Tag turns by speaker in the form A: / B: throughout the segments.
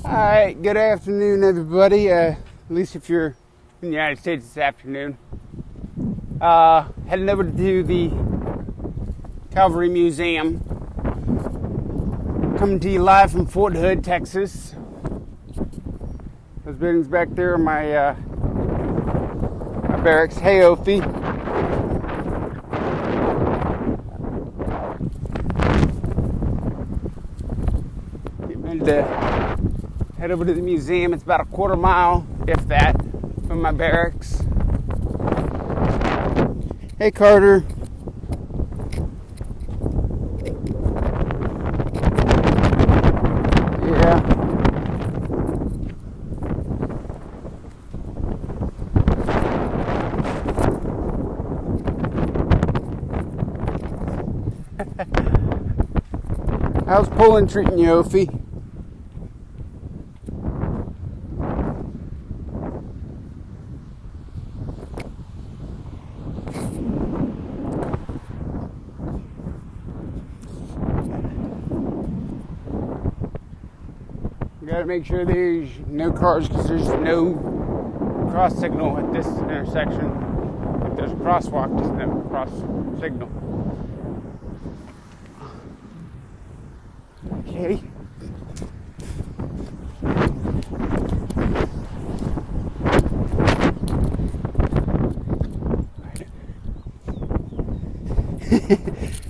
A: Alright, good afternoon everybody, at least if you're in the United States this afternoon. Heading over to the Calvary Museum. Coming to you live from Fort Hood, Texas. Those buildings back there are my barracks. Hey Ophi. Getting ready to head over to the museum. It's about a quarter mile, if that, from my barracks. Hey Carter. Yeah. How's Poland treating you, Ophi? Gotta make sure there's no cars because there's no cross signal at this intersection. If there's a crosswalk, there's no cross signal. Okay.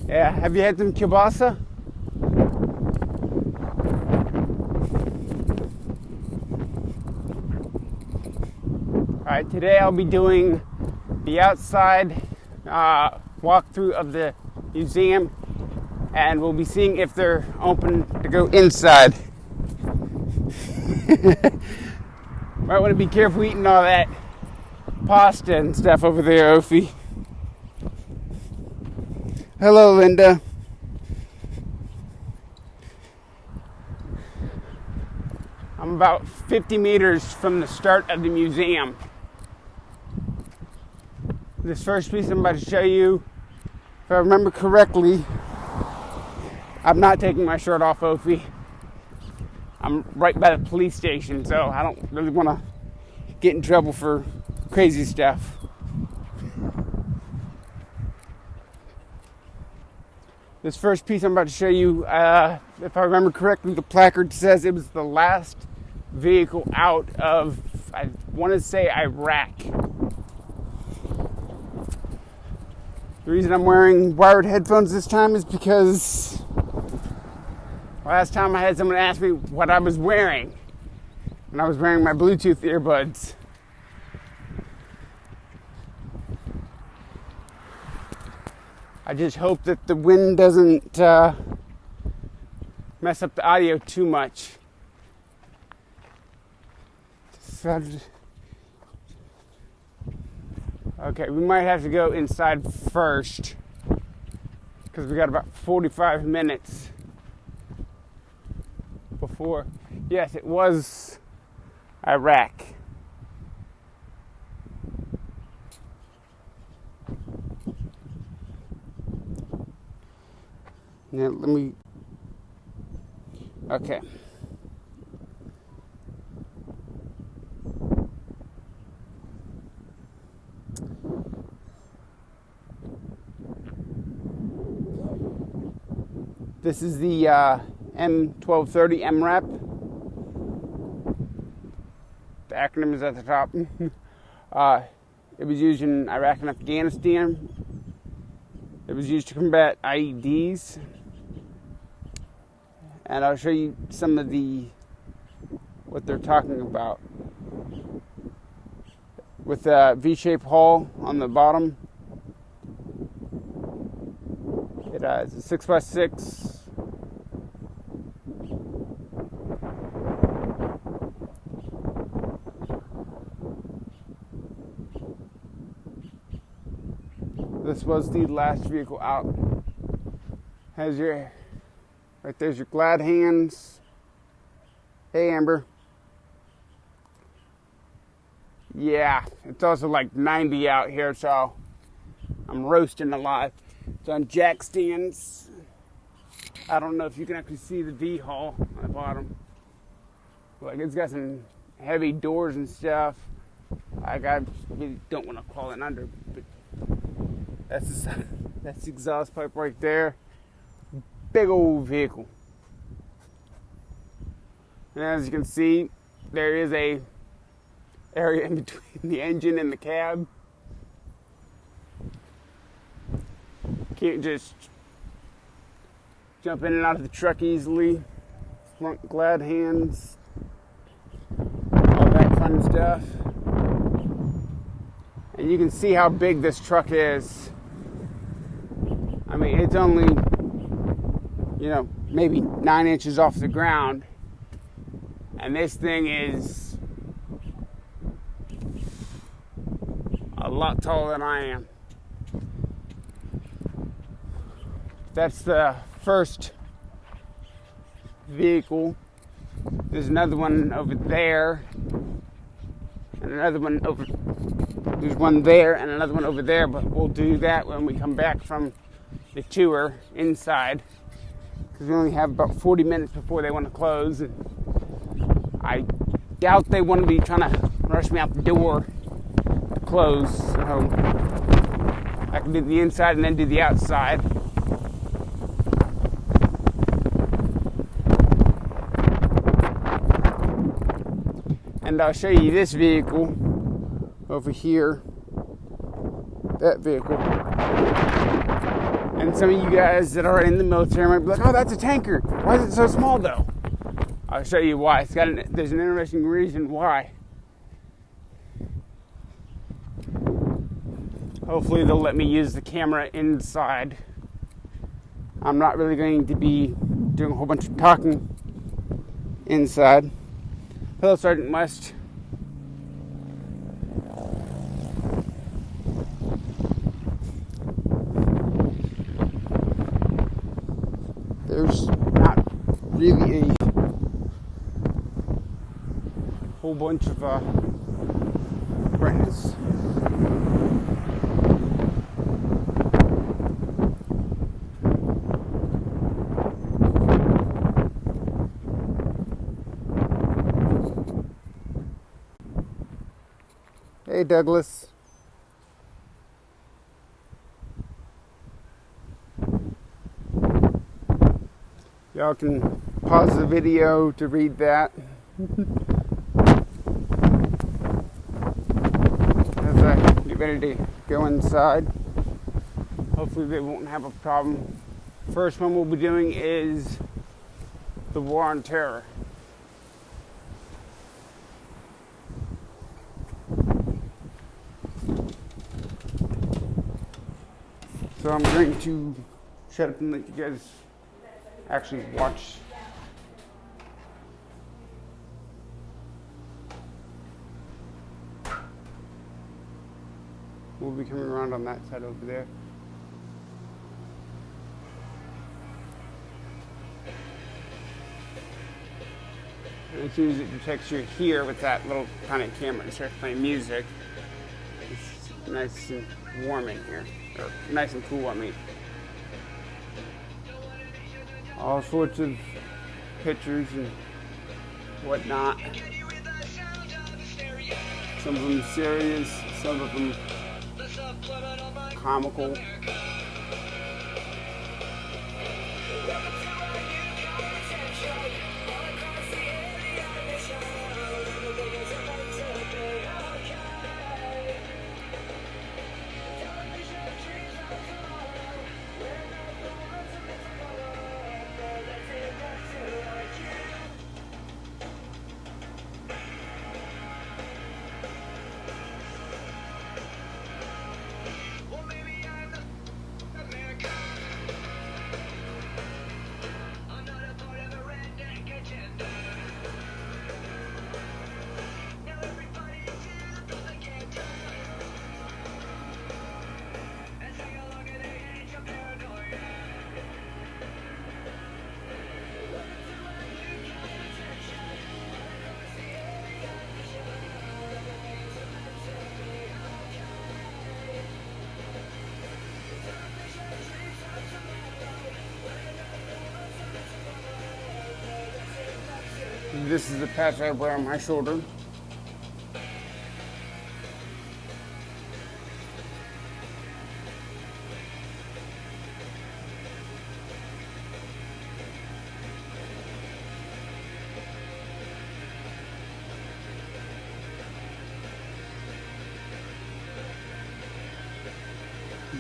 A: Yeah, have you had some kielbasa? Alright, today I'll be doing the outside walkthrough of the museum, and we'll be seeing if they're open to go inside. Might want to be careful eating all that pasta and stuff over there, Ophi. Hello, Linda. I'm about 50 meters from the start of the museum. This first piece I'm about to show you, if I remember correctly, I'm not taking my shirt off, Ophi. I'm right by the police station, so I don't really want to get in trouble for crazy stuff. This first piece I'm about to show you, if I remember correctly, the placard says it was the last vehicle out of, I want to say, Iraq. The reason I'm wearing wired headphones this time is because last time I had someone ask me what I was wearing, and I was wearing my Bluetooth earbuds. I just hope that the wind doesn't mess up the audio too much. Okay, we might have to go inside first because we got about 45 minutes before. Yes, it was Iraq. Now let me. Okay. This is the M1230 MRAP. The acronym is at the top. It was used in Iraq and Afghanistan. It was used to combat IEDs. And I'll show you some of what they're talking about. With a V-shaped hull on the bottom. It is a 6x6. This was the last vehicle out. Has your, right there's your glad hands. Hey Amber. Yeah, it's also like 90 out here, so I'm roasting alive. It's on jack stands. I don't know if you can actually see the V-hull on the bottom. Like, it's got some heavy doors and stuff. Like, I really don't want to crawl in under, but that's the exhaust pipe right there. Big old vehicle. And as you can see, there is a area in between the engine and the cab. Can't just jump in and out of the truck easily. Front glad hands, all that fun stuff. And you can see how big this truck is. I mean, it's only, maybe 9 inches off the ground. And this thing is a lot taller than I am. That's the first vehicle. There's another one over there, and another one over. There's one there and another one over there, but we'll do that when we come back from the tour inside, because we only have about 40 minutes before they want to close. And I doubt they want to be trying to rush me out the door to close, so I can do the inside and then do the outside. And I'll show you this vehicle over here, that vehicle. And some of you guys that are in the military might be like, oh, that's a tanker. Why is it so small though? I'll show you why. There's an interesting reason why. Hopefully they'll let me use the camera inside. I'm not really going to be doing a whole bunch of talking inside. Hello, Sergeant West. There's not really a whole bunch of brightness. Hey, Douglas. Y'all can pause the video to read that. As I get ready to go inside. Hopefully they won't have a problem. First one we'll be doing is the War on Terror. So I'm going to shut up and let you guys actually watch. We'll be coming around on that side over there. And as soon as it detects you're here with that little kind of camera, it starts playing music. It's nice and warm in here. Or nice and cool, I mean. All sorts of pictures and whatnot. Some of them serious, some of them comical. This is the patch I wear on my shoulder.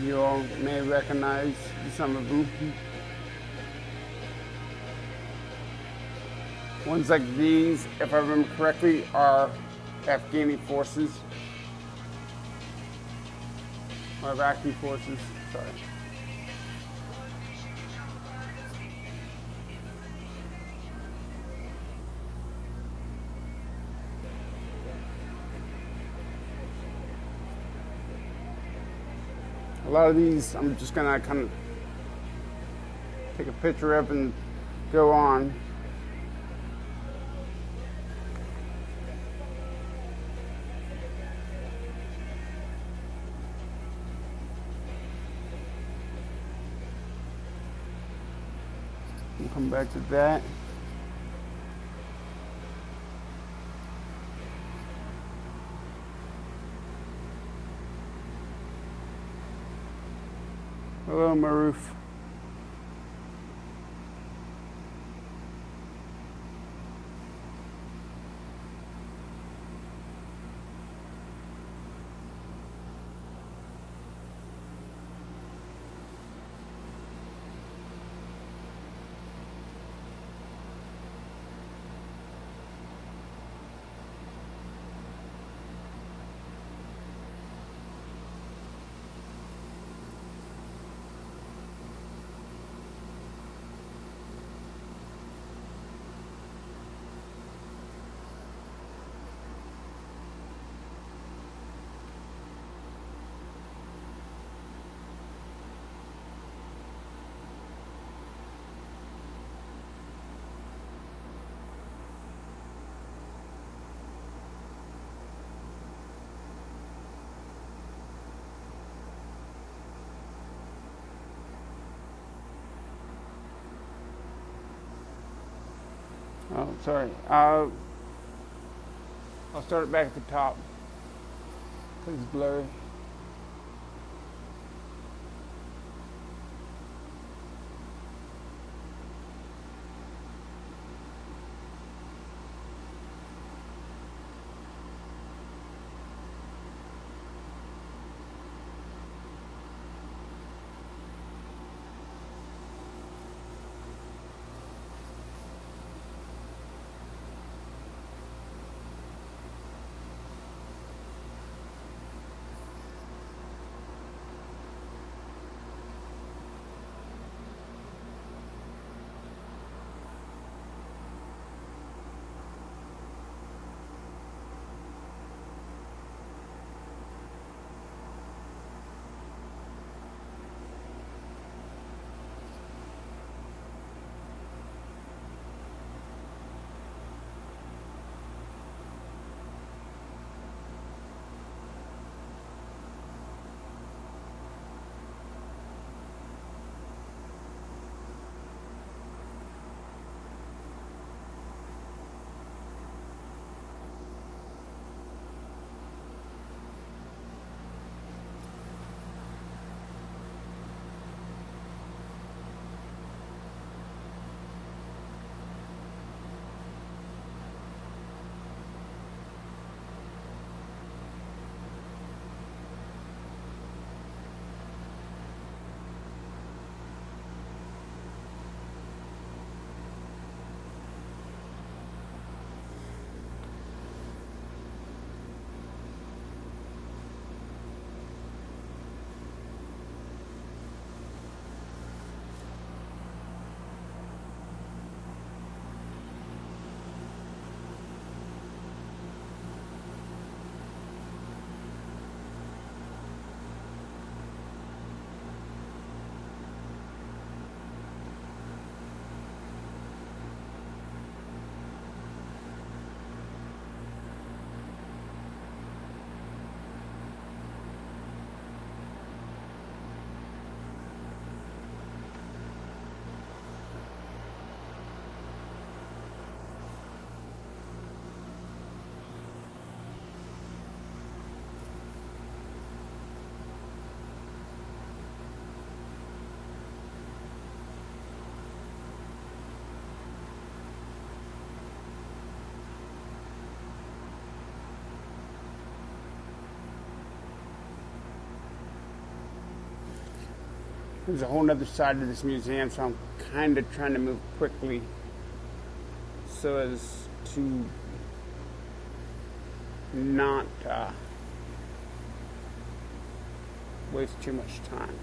A: You all may recognize some of them. Ones like these, if I remember correctly, are Afghani forces. Or Iraqi forces, sorry. A lot of these I'm just gonna kind of take a picture of and go on. We'll come back to that. Hello, Maruf. Oh, sorry. I'll start it back at the top because it's blurry. There's a whole other side to this museum, so I'm kind of trying to move quickly so as to not waste too much time.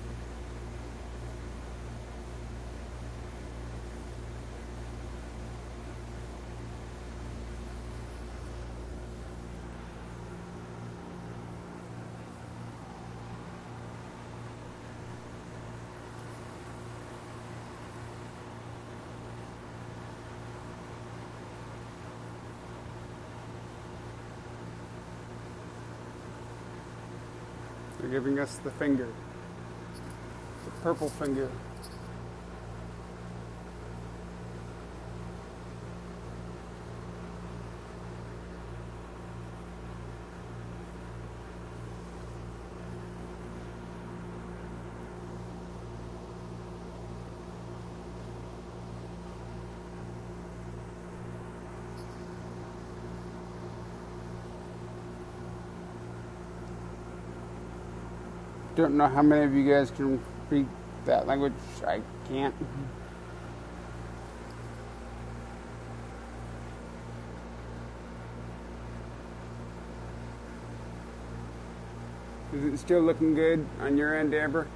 A: They're giving us the finger, the purple finger. Don't know how many of you guys can read that language. I can't. Is it still looking good on your end, Amber?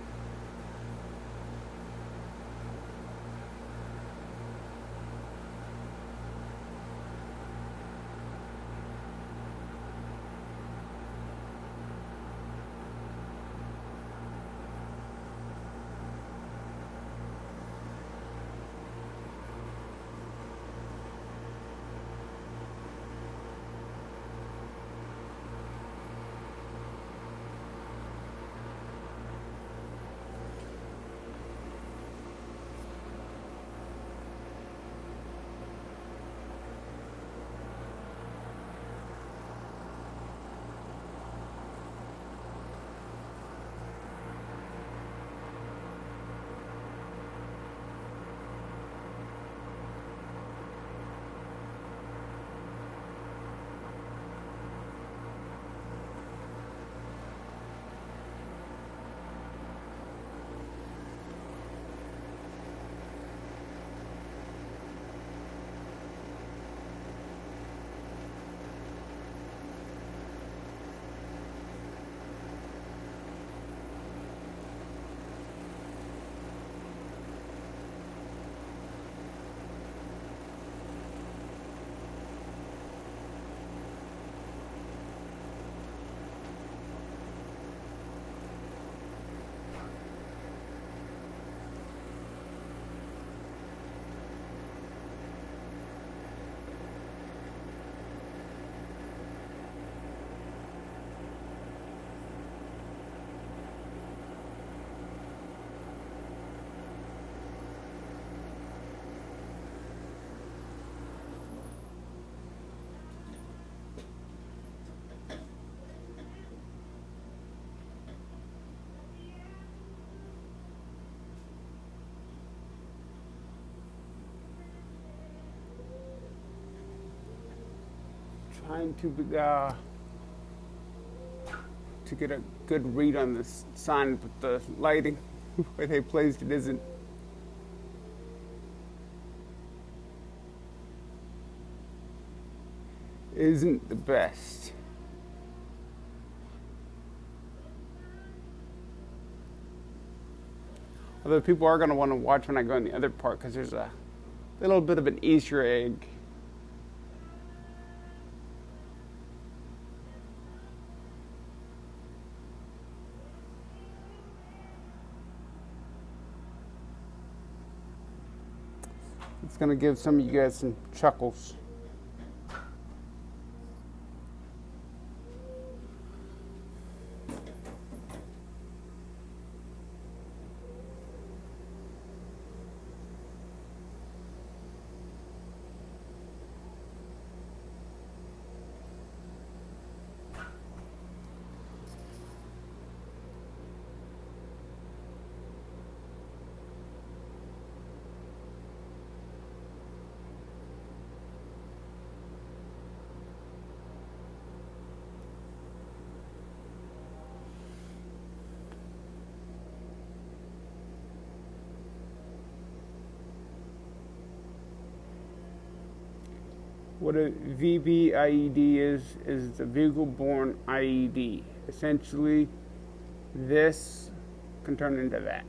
A: Trying to get a good read on this sign, but the lighting where they placed it isn't the best. Although people are going to want to watch when I go in the other part because there's a little bit of an Easter egg. It's going to give some of you guys some chuckles. What a VBIED is the vehicle-borne IED. Essentially, this can turn into that.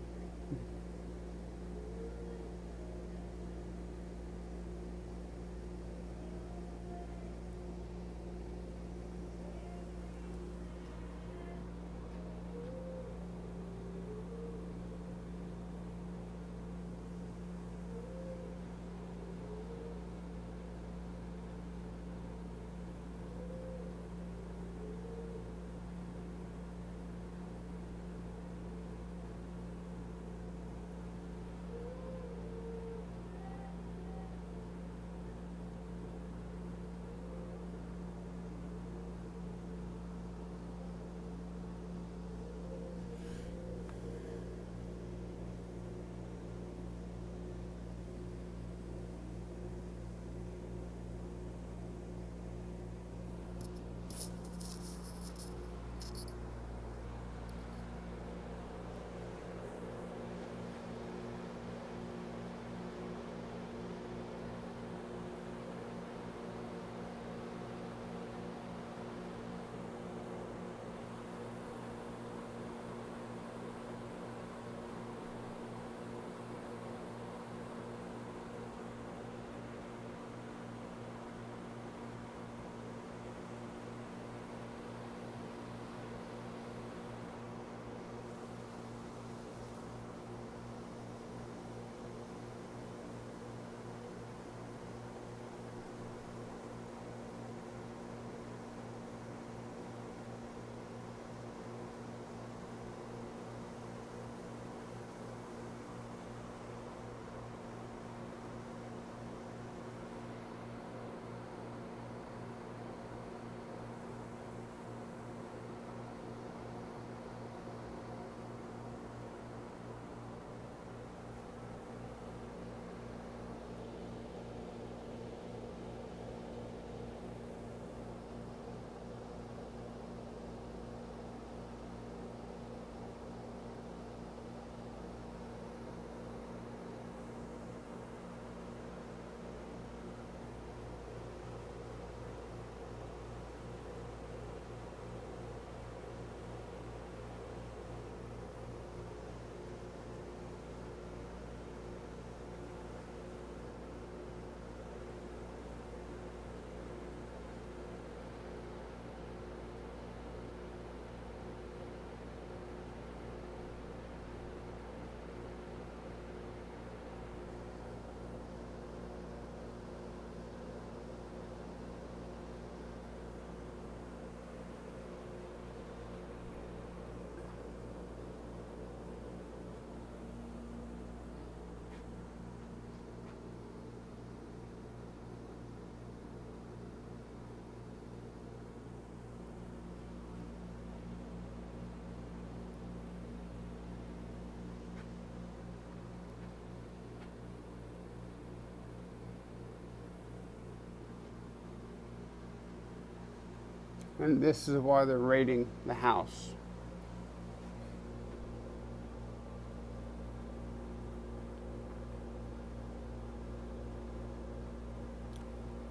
A: And this is why they're raiding the house.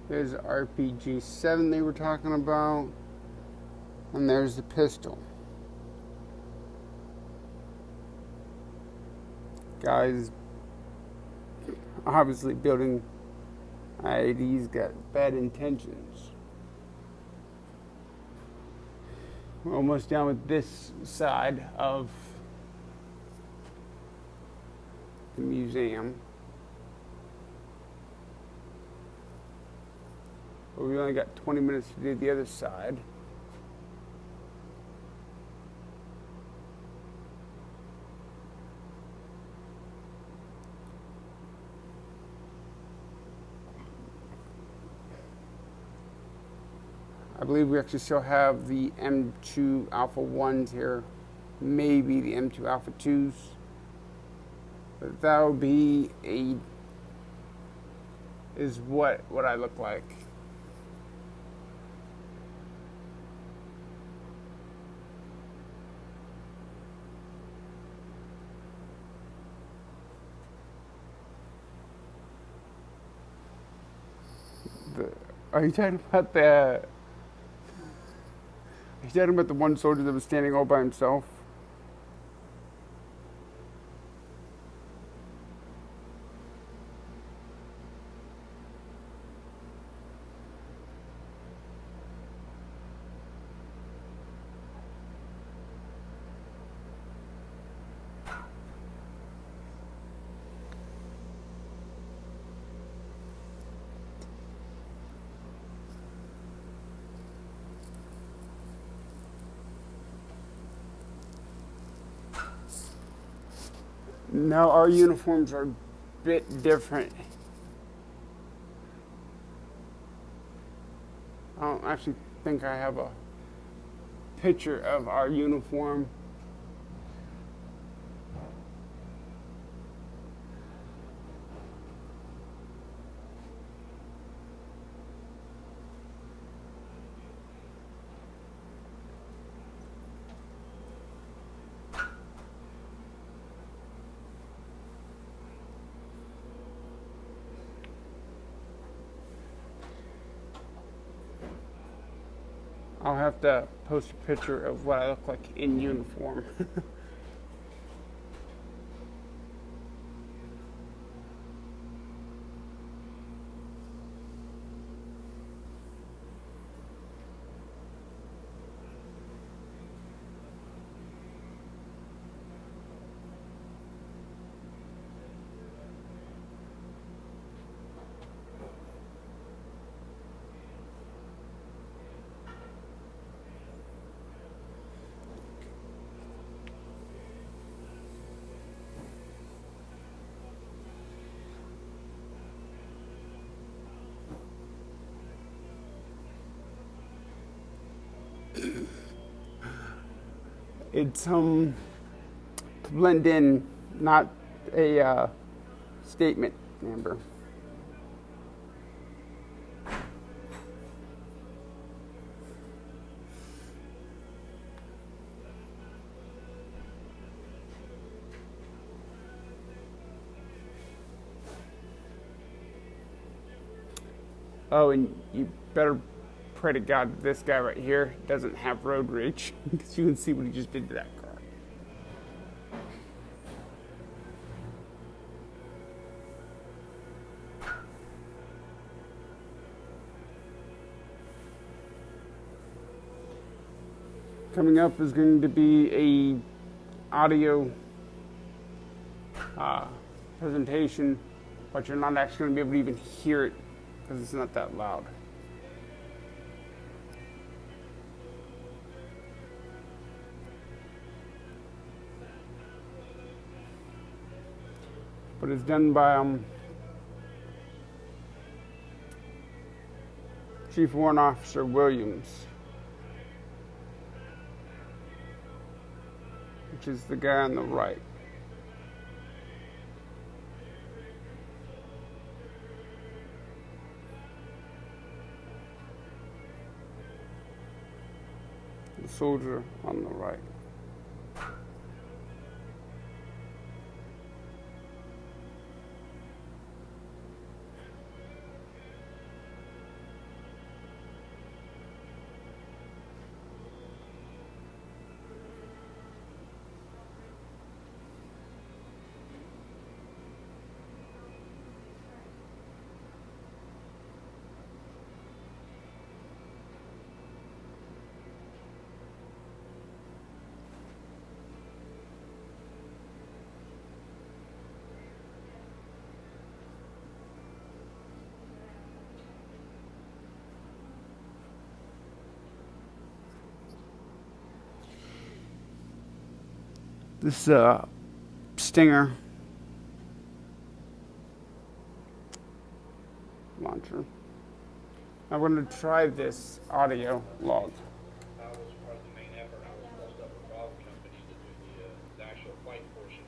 A: There's the RPG-7 they were talking about. And there's the pistol. Guys obviously building IEDs got bad intentions. We're almost done with this side of the museum. But we only got 20 minutes to do the other side. I believe we actually still have the M2 Alpha 1s here, maybe the M2 Alpha 2s, but that would be is what I look like. Are you talking about the? Are you talking about the one soldier that was standing all by himself? No, our uniforms are a bit different. I don't actually think I have a picture of our uniform. I'll have to post a picture of what I look like in uniform. It's to blend in, not a statement, Amber. Oh, and you better pray to God that this guy right here doesn't have road rage, because you can see what he just did to that car. Coming up is going to be a audio presentation, but you're not actually going to be able to even hear it because it's not that loud. But it's done by Chief Warrant Officer Williams, which is the guy on the right. The soldier on the right. This Stinger launcher. I'm going to try this audio log.
B: I was part of the main effort. I was closed up with Bob Company to do the actual flight portion.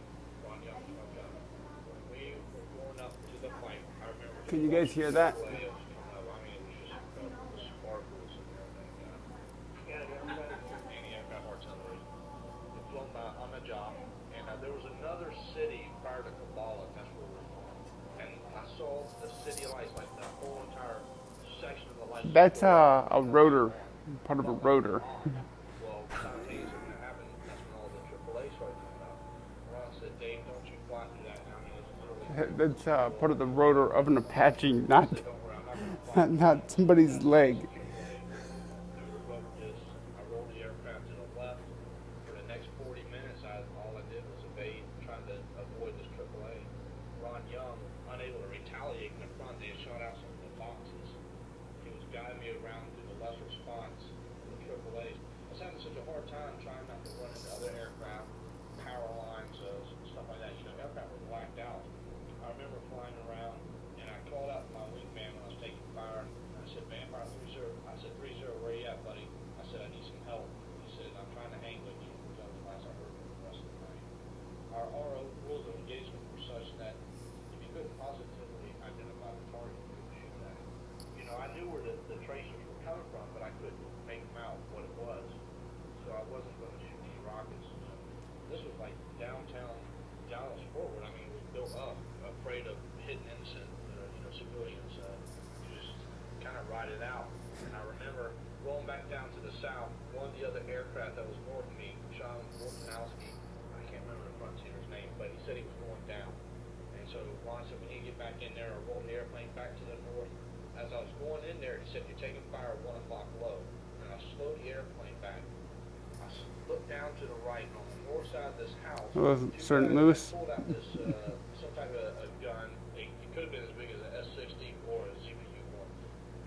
B: When we were going up to the flight, I remember.
A: Can you guys hear that?
B: I mean, it was just the sparkles and everything. I've got artillery. We've flown on the job, and there was another city prior to Kabbalah. That's where we were going. And I saw the city lights, like the whole entire section of the
A: That's a rotor, part of a rotor.
B: Well, simultaneously when that happened, that's when all the AAA started coming up. Ron said, Dave, don't you fly through that. I mean, it's literally.
A: That's part of the rotor of an Apache, not
B: I said, don't worry, I'm not going to fly.
A: not somebody's leg.
B: I rolled the aircraft to the left. For the next 40 minutes, all I did was evade, trying to avoid this AAA. Ron Young, unable to retaliate in the front, they had shot out some of the boxes. He was guiding me around through the lesser spots of the AAAs. I was having such a hard time trying not to run into other aircraft, power lines, stuff like that. You know, aircraft were blacked out. I remember flying around, and I called out my wingman when I was taking fire. And I said, Vampire 30. I said, 30, where you at, buddy? I said, I need some help. He said, I'm trying to hang with you. That was the last I heard from the rest of the night. Our RO rules of engagement were such that if you couldn't positively identify the target, you couldn't shoot at it. You know, I knew where the tracers were coming from, but I couldn't make them out what it was. So I wasn't going to shoot any rockets. This was like downtown Dallas forward. I mean, it was built up, afraid of hitting innocent, civilians. You just kind of ride it out. And I remember rolling back down to the south, one of the other aircraft that was north of me, Sean Wolfenowski, I can't remember the frontier's name, but he said he was going down. And so Ron said, we need to get back in there or roll the airplane back to the north. As I was going in there, he said, you're taking fire at 1 o'clock low. And I slowed the airplane back. I looked down to the right, and on the north side of this house,
A: St. Louis.
B: pulled out this, some type of a gun. It could have been as big as an S-60 or a ZPU-1.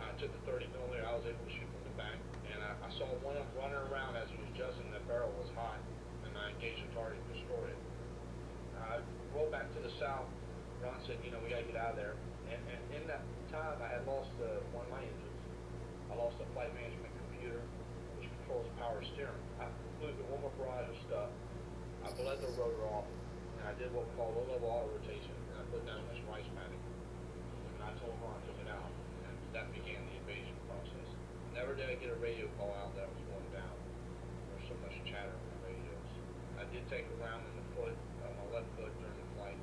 B: I took the 30 millimeter. I was able to shoot from the back, and I saw one of them running around as he was adjusting. The barrel was hot, and I engaged the target and destroyed it. I rolled back to the south. Ron said, we got to get out of there. And in that time, I had lost one of my engines. I lost the flight management computer, which controls power steering. I flew the warm-up barrage of stuff. I bled the rotor off, and I did what we call low-level auto rotation, and I put down this rice paddock. And I told Ron to get out, and that began the invasion process. Never did I get a radio call out that I was going down. There was so much chatter on the radios. I did take a round in the foot, on my left foot during the flight.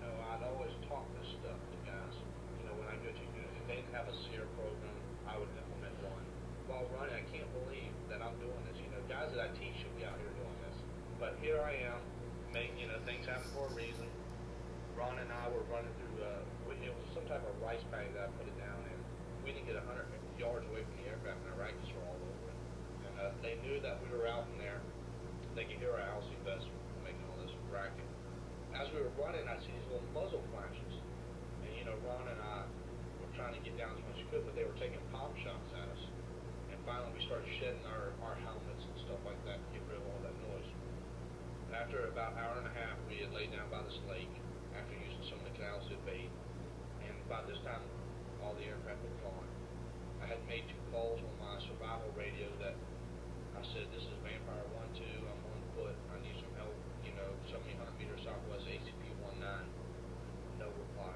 B: I'd always talk this stuff to guys. When I go to unit, if they didn't have a SEER program, I would implement one. While running, I can't believe that I'm doing this. Guys that I teach should be out here doing this. But here I am, things happen for a reason. Ron and I were running through, it was some type of rice paddy that I put it down in. We didn't get 100 yards away from the aircraft, and Iraqis were all over it. And they knew that we were out in there. They could hear our ALC vests making all this racket. As we were running, I see these little muzzle flashes. And, Ron and I were trying to get down as much as we could, but they were taking pop shots at us. And finally, we started shedding our helmets and stuff like that to get rid of all that noise. After about an hour and a half, we had laid down by this lake after using some of the canals to bait. And by this time, all the aircraft were gone. I had made 2 calls on my survival radio that I said, this is Vampire 1-2, I'm on foot, I need some help, 700 meters southwest ACP-19. No reply.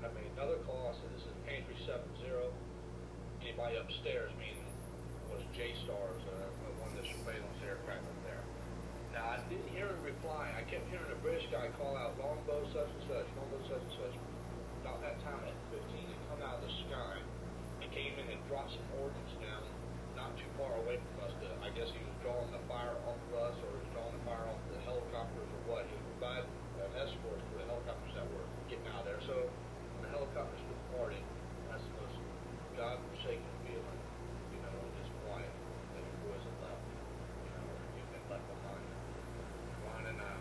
B: I made another call, I said, this is Pantry 70. Anybody upstairs, meaning was J-Stars, one of the surveillance aircraft up there. Now, I didn't hear him reply. I kept hearing a British guy call out, longbow such and such, longbow such and such. About that time at 15, he come out of the sky and came in and dropped some ordnance down not too far away from us. I guess he was drawing the fire off of us, or he was drawing the fire off the helicopters, or what. He was providing an escort for the helicopters that were getting out of there. So when the helicopters were departing, that's the most God-forsaken feeling, just quiet, that your boys have left, you've been left behind. Ron and I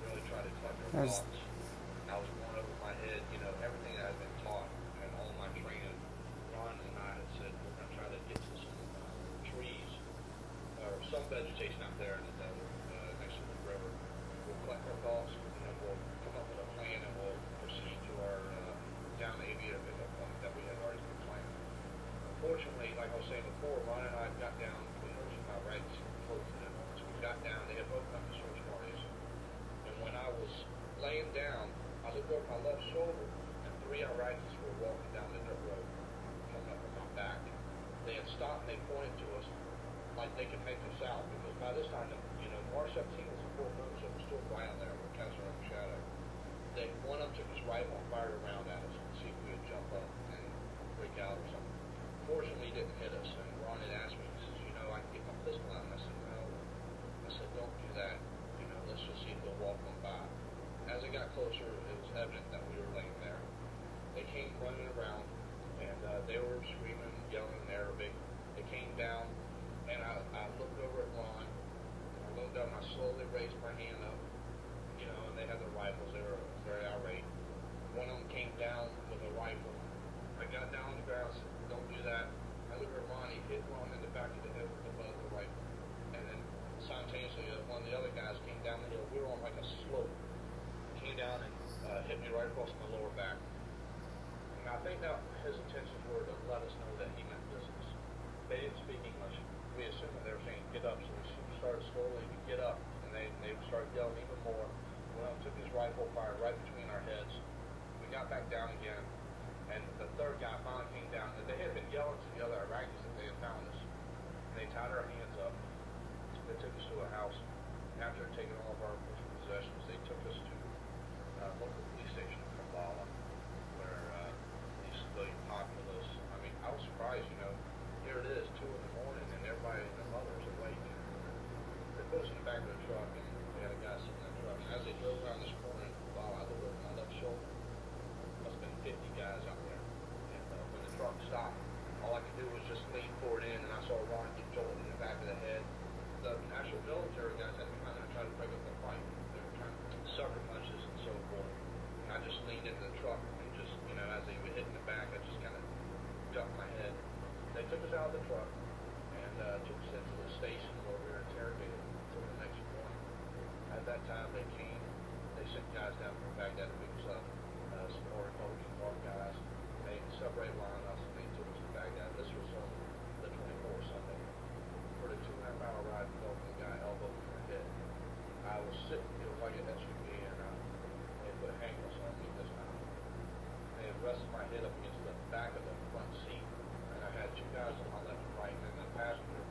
B: really tried to collect our thoughts. I was going over my head, everything that had been taught and all my training. Ron and I had said, we're going to try to get to some trees or some vegetation out there in the desert next to the river. We'll collect our thoughts, and then we'll come up with a plan, and we'll proceed to our down the aviator pickup point that we had already been planning. Unfortunately, like I was saying before, Ron and I got down, we heard some Iraqis close to them. So we got down, they had both come to search parties. And when I was laying down, I looked over my left shoulder, and 3 Iraqis were walking down the dirt road, coming up on my back. They had stopped and they pointed to us like they could make us out, because by this time, R-17 was a full moon, so it was still bright out there, we're casting our own shadow. One of them took his rifle and fired around at us to see if we would jump up and break out or something. didn't hit us. And Ron had asked me, he says, you know, I can get my pistol out. And I said, no. I said, don't do that. You know, let's just see if they'll walk on by. As it got closer, it was evident that we were laying there. They came running around, and they were screaming, yelling in Arabic. They came down, and I looked over at Ron, and I looked up, and I slowly raised my hand up, you know, and they had their rifles. They were very irate. One of them came down with a rifle. I got down on the ground and said, don't do that. I looked at Ron, he hit Ron in the back of the head with the butt of the rifle. And then simultaneously, one of the other guys came down the hill. We were on like a slope. Came down and hit me right across my lower back. And I think that his intentions were to let us know that he meant business. They didn't speak English. We assumed that they were saying, get up. So we started slowly to get up. And they started yelling even more. One of them took his rifle, fired right between our heads. We got back down again. And the third guy finally came down. And they had been yelling to the other Iraqis that they had found us. And they tied our hands up. They took us to a house. After taking all of our possessions, they took us to a local police station in Karbala, where the civilian populace, I mean, I was surprised, you know, here it is, 2 in the morning, and everybody and their mother is awake. They put us in the back of the truck, and we had a guy sitting in the truck. And as they drove around this corner in Karbala, I looked over my left shoulder. Must have been 50 guys out there. And when the truck stopped, all I could do was just lean forward in, and I saw Ron get jolted in the back of the head. The actual military guys had come out and tried to break up the fight. They were trying to sucker punches and so forth. And I just leaned into the truck and just, you know, as they were hitting the back, I just kind of ducked my head. They took us out of the truck and took us into the station where we were interrogated until the next morning. At that time, they sent guys down from Baghdad to pick us up, some more Republican Guard guys. They separated line us and they took us to Baghdad. This was on the 24th Sunday. For the 2.5 hour ride, fell from the guy elbow in the head. I was sitting, it was like an SUV, and they put handcuffs on me this time. They rested my head up against the back of the front seat, and I had 2 guys on my left and right, and then the passenger.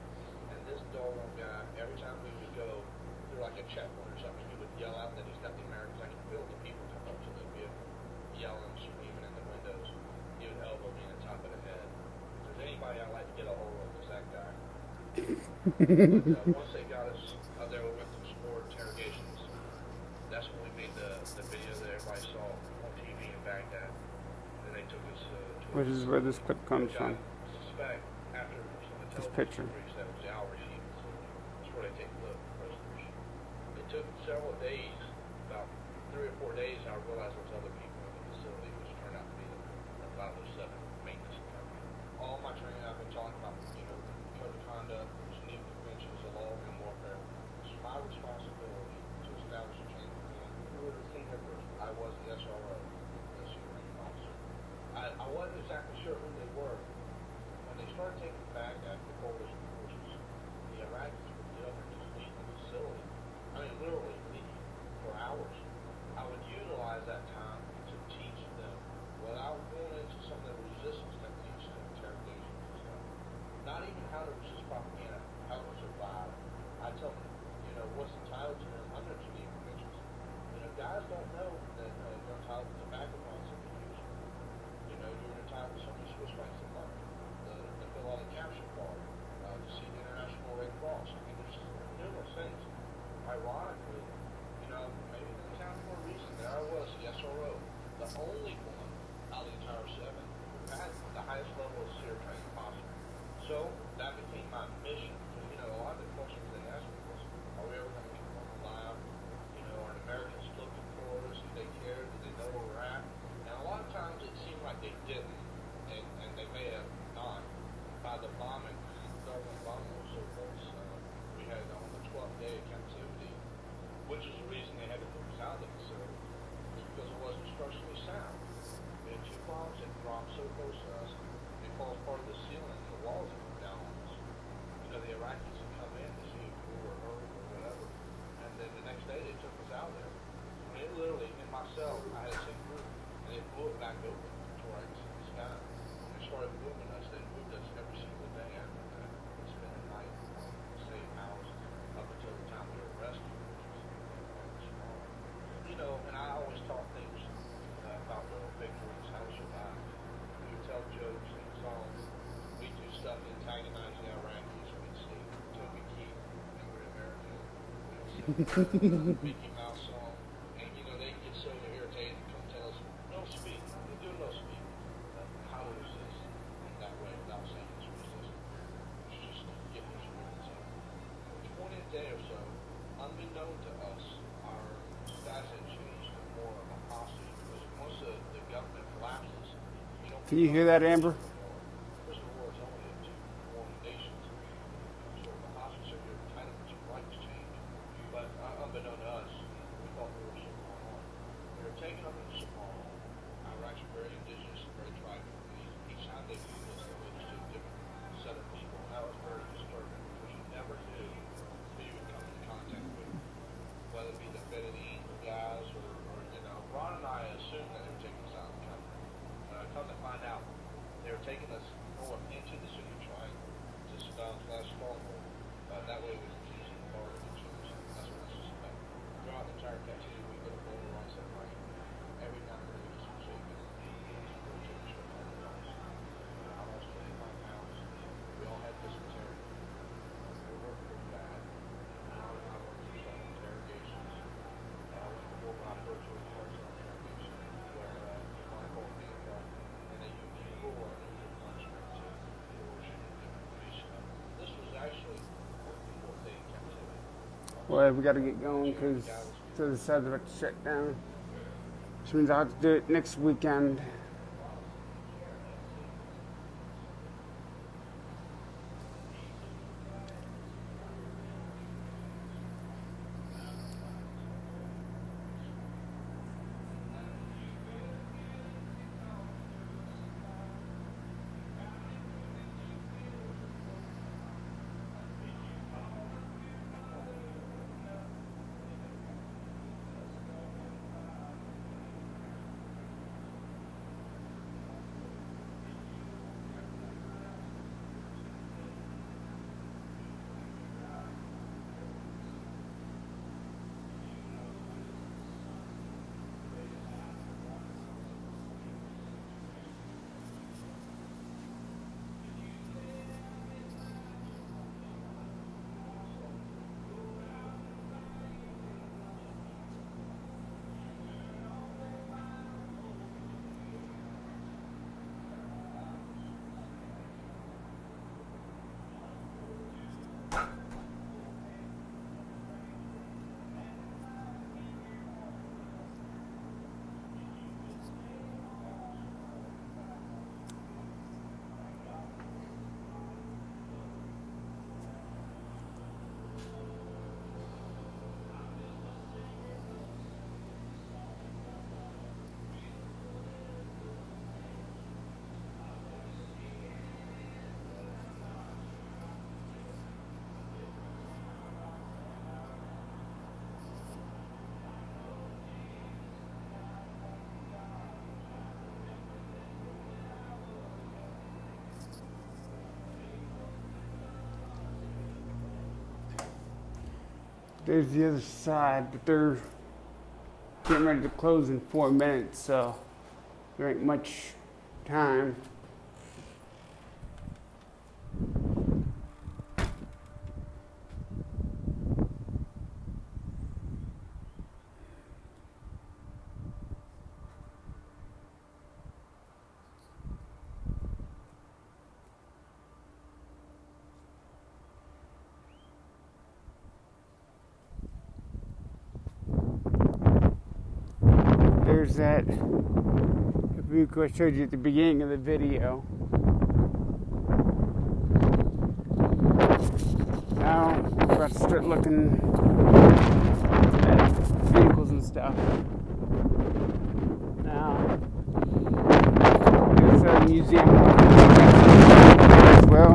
B: And this doggone guy, every time we would go through like a checkpoint or something, he would yell out that he's got the Americans. I could feel the people come up to the vehicle, yelling, screaming in the windows. He would elbow me in the top of the head. If there's anybody I'd like to get a hold of, it's that guy. But once they got us out there, we went through some more interrogations. That's when we made the video that everybody saw on TV in Baghdad. Then they took us to
A: Which is where this clip comes from.
B: I suspect after some of the
A: This
B: television
A: picture.
B: series that was the Al Rashid facility. That's where they take the prisoners. It took several days, about 3 or 4 days, I realized there was other people in the facility, which turned out to be the 507 maintenance department. All my training I've been talking about, you know, code of conduct, Geneva Conventions of law and warfare. It's my responsibility to establish a chain of command. Who was the senior person? I was the SRO, the senior ranking officer. I wasn't exactly sure who they were. When they started taking Baghdad, the coalition forces, the Iraqis would get up and just leave the facility. I mean, literally leave for hours. I would utilize that time to teach them without going into some of the resistance techniques and interrogations and stuff. Not even how to resist propaganda, how to survive. I tell them, you know, what's entitled to them under Geneva Conventions. You know, guys don't know that you're entitled to tobacco funds and use. You know, you're entitled to so many Swiss francs a month, to fill out a capture card, to see the International Red Cross. I mean, there's numerous things. Ironically, you know, maybe in the town for a reason, there I was, the SRO, the only one out of the entire 7 who had the highest level of SEER training possible. So that became my mission. Because, you know, a lot of the questions they asked me was, are we ever going to be born alive? You know, are the Americans looking for us? Do they care? Do they know where we're at? And a lot of times it seemed like they didn't, and they may have not. By the bombing, Dublin bombing was so close. We had on the 12th day of captivity, which is the reason they had to put us out of the facility, was because it wasn't structurally sound. We had 2 bombs that dropped so close to us, they caused part of the ceiling and the walls to come down on us. You know, the Iraqis had come in to see if we were hurt or whatever, and then the next day they took us out there. I mean, it literally, in my cell, I had a safe room, and they blew it back open to where I could see the sky. When they started moving us, they moved us every single day after that. We spent the night in the safe house up until the time we were arrested, which was you know, and I always taught things about little victories, how to survive. We would tell jokes and songs. We do Mickey Mouse song, and they get so irritated and come tell us, no speed, we're doing no speed. How is this in that way without saying it's resist? It's just getting this weird. So, for 20 a day or so, unbeknown to us, our stats had changed to more of a hostage because once the government collapses, you don't.
A: Can you hear that, Amber?
B: First of all, it's only to foreign nations. So the hostage of your entitlements and rights change. But unbeknown to us, we thought there was something going on. They were taken up into Somalia. Iraq's very indigenous and very tribal. Each time they do this, they lead us to a different set of people. And that was very disturbing because you never knew who you would come into contact with, whether it be the Fedayeen guys or Ron and I assumed that they were taking us out of the country. Come to find out, they were taking us north into the Sunni Triangle to Saddam's last stronghold. That way we could use the border to choose. That's what I suspect. Throughout the entire captivity, we could have polarized that right. Every now and then we just shaken. I lost 25 pounds. We all had dysentery. We worked pretty bad. I worked through some interrogations. I went to go by virtual personal interrogation where my whole handcuff and they used me for unusual punishment to forge information. This was actually the 4th day in captivity.
A: Well, we got to get going because the other side's about to shut down. Which means I'll have to do it next weekend. There's the other side, but they're getting ready to close in 4 minutes, so there ain't much time. There's that vehicle I showed you at the beginning of the video. Now we're about to start looking at vehicles and stuff. Now there's a museum as well.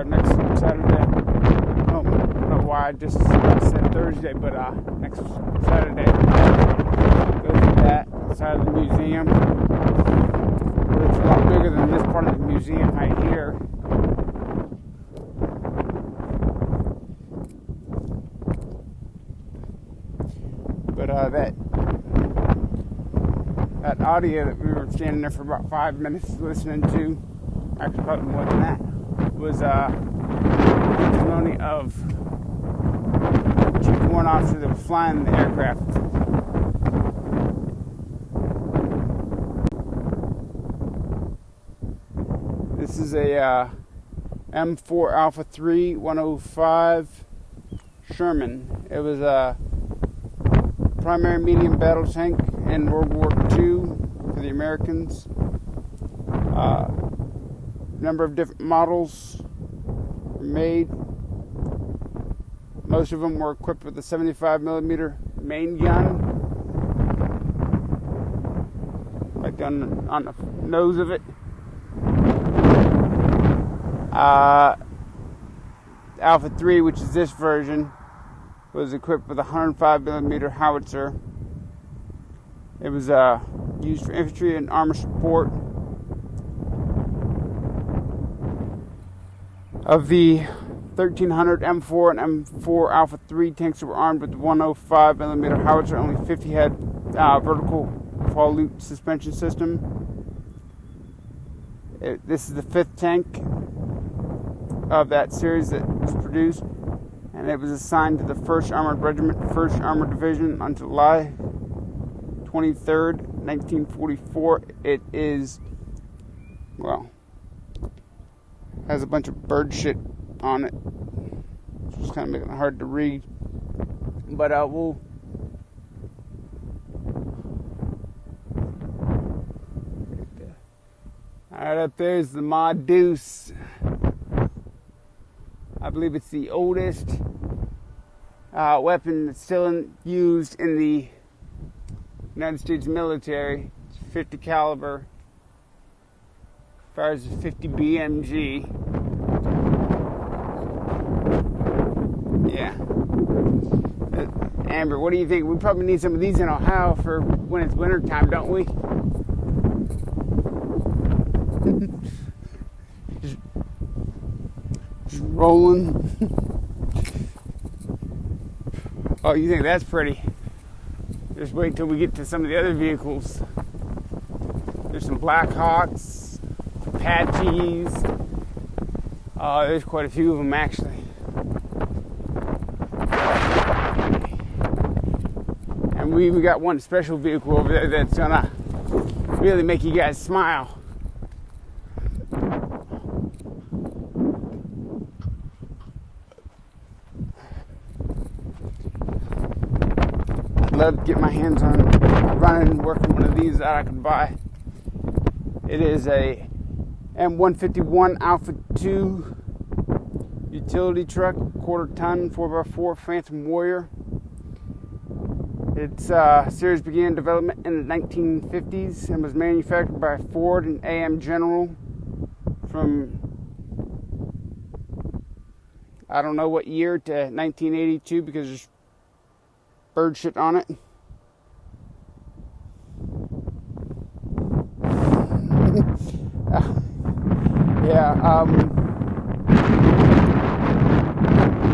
A: Next Saturday. I don't know why I just said Thursday, but next Saturday. Go to that side of the museum. But it's a lot bigger than this part of the museum right here. But that that audio that we were standing there for about 5 minutes listening to, actually probably more than that, was testimony of Chief Warrant Officer that was flying the aircraft. This is a M4 Alpha 3 105 Sherman. It was a primary medium battle tank in World War II for the Americans. Number of different models were made. Most of them were equipped with a 75mm main gun, like on the nose of it. Alpha 3, which is this version, was equipped with a 105mm howitzer. It was used for infantry and armor support. Of the 1,300 M4 and M4 Alpha 3 tanks that were armed with the 105mm howitzer, only 50 had vertical fall loop suspension system. This is the 5th tank of that series that was produced, and it was assigned to the 1st Armored Regiment, 1st Armored Division on July 23rd, 1944. It is, well, has a bunch of bird shit on it. It's kind of making it hard to read. But we'll... Alright, up there is the Ma Deuce. I believe it's the oldest weapon that's still used in the United States military. It's 50 caliber. Fires a 50 BMG. Yeah. Amber, what do you think? We probably need some of these in Ohio for when it's winter time, don't we? just rolling. Oh, you think that's pretty? Just wait till we get to some of the other vehicles. There's some Blackhawks, Apaches. There's quite a few of them actually. And we even got one special vehicle over there that's gonna really make you guys smile. I'd love to get my hands on running and working one of these that I could buy. It is a M151 Alpha 2 utility truck, quarter-ton, 4x4 Phantom Warrior. Its series began development in the 1950s and was manufactured by Ford and AM General from I don't know what year to 1982 because there's bird shit on it.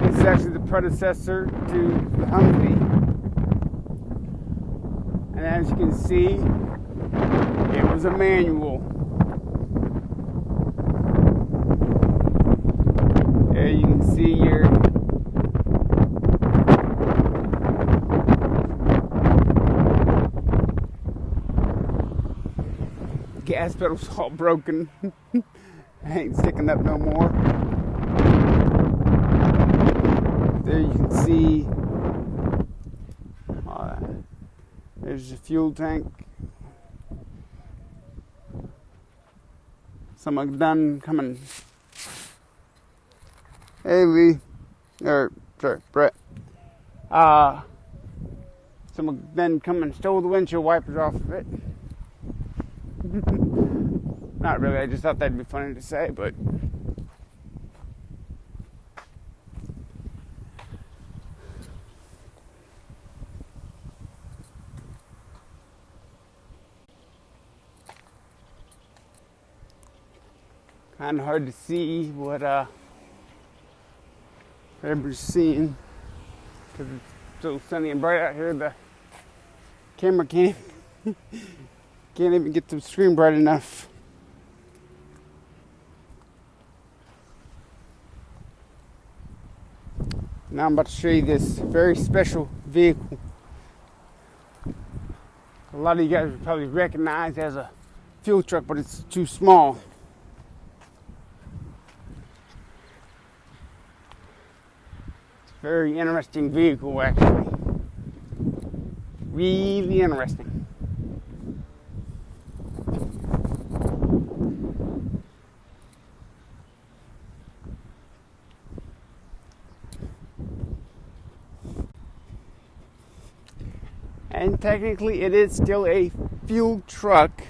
A: This is actually the predecessor to the Humvee. And as you can see, it was a manual. There you can see your gas pedal's all broken. I ain't sticking up no more. There you can see there's a fuel tank. Someone done coming. Hey Lee, Brett. Someone then come and stole the windshield wipers off of it. Not really, I just thought that'd be funny to say, but kind of hard to see what everybody's seeing because it's so sunny and bright out here. The camera can't Can't even get the screen bright enough. Now I'm about to show you this very special vehicle. A lot of you guys would probably recognize as a fuel truck, but it's too small. It's a very interesting vehicle, actually. Really interesting. And technically it is still a fuel truck,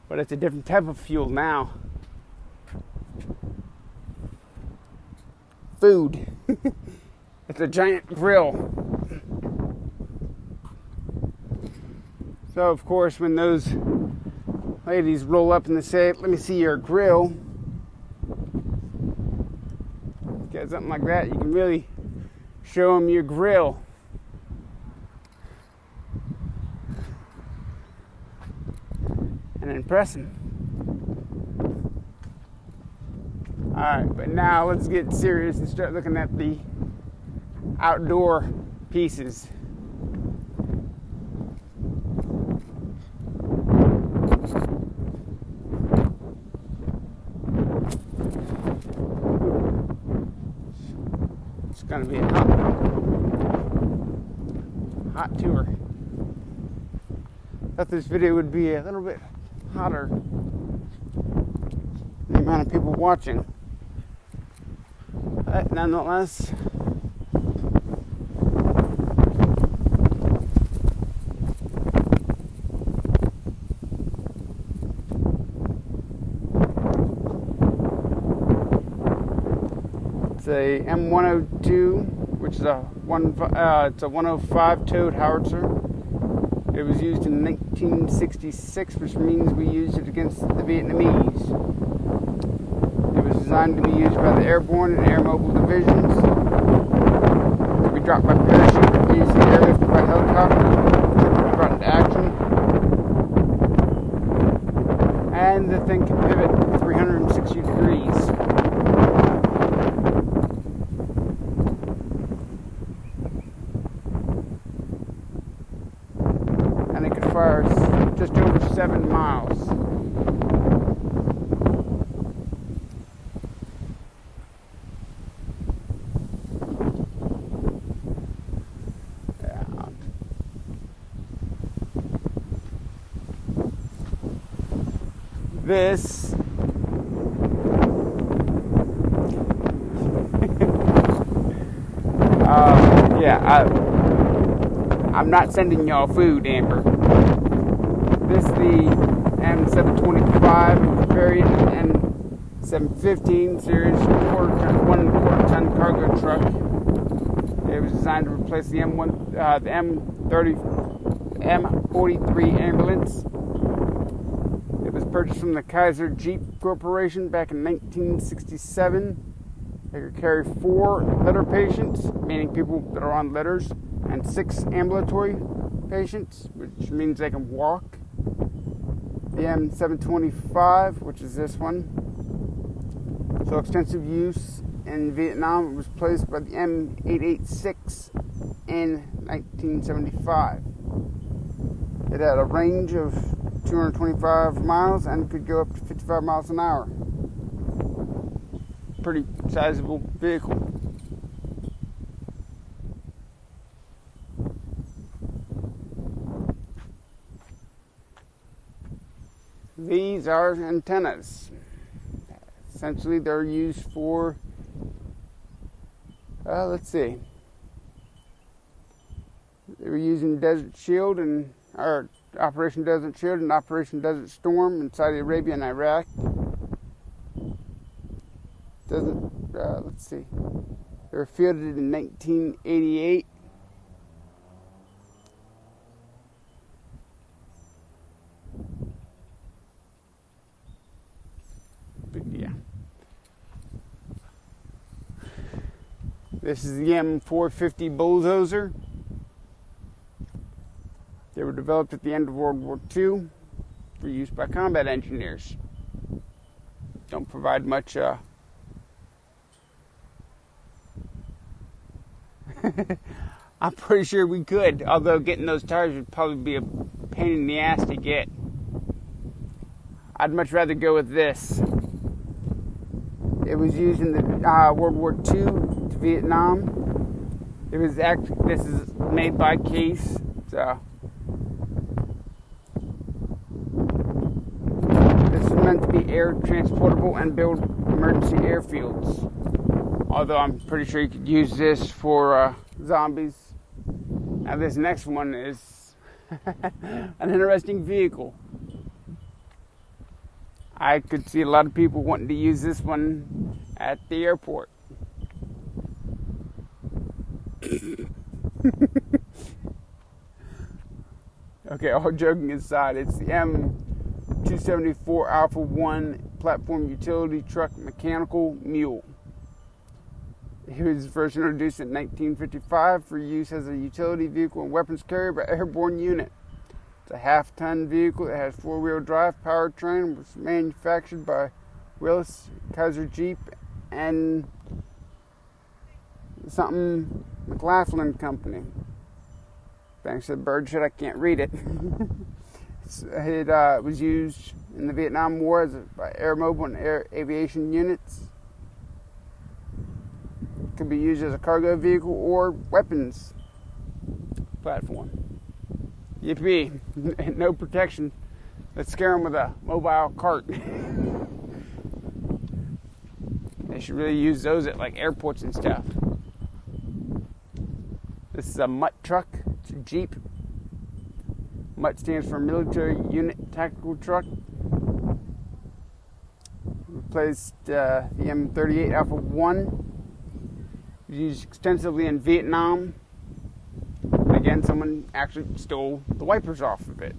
A: but it's a different type of fuel now. Food. It's a giant grill. So of course when those ladies roll up and they say, "Let me see your grill," get something like that, you can really show them your grill. And impress them. Alright, but now let's get serious and start looking at the outdoor pieces. It's gonna be a hot tour. Thought this video would be a little bit hotter than the amount of people watching. But nonetheless, it's a M102, which is it's a 105 towed howitzer. It was used in 1966, which means we used it against the Vietnamese. It was designed to be used by the airborne and air mobile divisions. It could be dropped by parachute, easily airlifted by helicopter, could be brought into action. And the thing can pivot 360 degrees. And it could fire just over 7 miles. This I'm not sending y'all food, Amber. This is the M725 variant M715 series 1.25 ton cargo truck. It was designed to replace the M43 ambulance. It was purchased from the Kaiser Jeep Corporation back in 1967. They could carry 4 litter patients, meaning people that are on litters, and 6 ambulatory patients, which means they can walk. The M725, which is this one, so extensive use in Vietnam, it was replaced by the M886 in 1975. It had a range of 225 miles and could go up to 55 miles an hour. Pretty sizable vehicle. These are antennas. Essentially, they're used for, let's see. They were using Desert Shield or Operation Desert Shield and Operation Desert Storm in Saudi Arabia and Iraq. Let's see. They were fielded in 1988. But yeah. This is the M450 bulldozer. They were developed at the end of World War II for use by combat engineers. Don't provide much I'm pretty sure we could, although getting those tires would probably be a pain in the ass to get. I'd much rather go with this. It was used in the World War II to Vietnam. This is made by Case, so this is meant to be air transportable and build emergency airfields. Although I'm pretty sure you could use this for zombies. Now this next one is an interesting vehicle. I could see a lot of people wanting to use this one at the airport. Okay, all joking aside, it's the M274 Alpha 1 platform utility truck mechanical mule. It was first introduced in 1955 for use as a utility vehicle and weapons carrier by airborne unit. It's a half-ton vehicle that has four-wheel drive powertrain. Was manufactured by Willis Kaiser Jeep and something McLaughlin Company. Thanks to the bird shit, I can't read it. It was used in the Vietnam War by air mobile and air aviation units. It could be used as a cargo vehicle or weapons platform. Yippee! No protection. Let's scare them with a mobile cart. They should really use those at like airports and stuff. This is a MUT truck. It's a Jeep. MUT stands for Military Unit Tactical Truck. Replaced the M38 Alpha 1. It was used extensively in Vietnam. Again, someone actually stole the wipers off of it.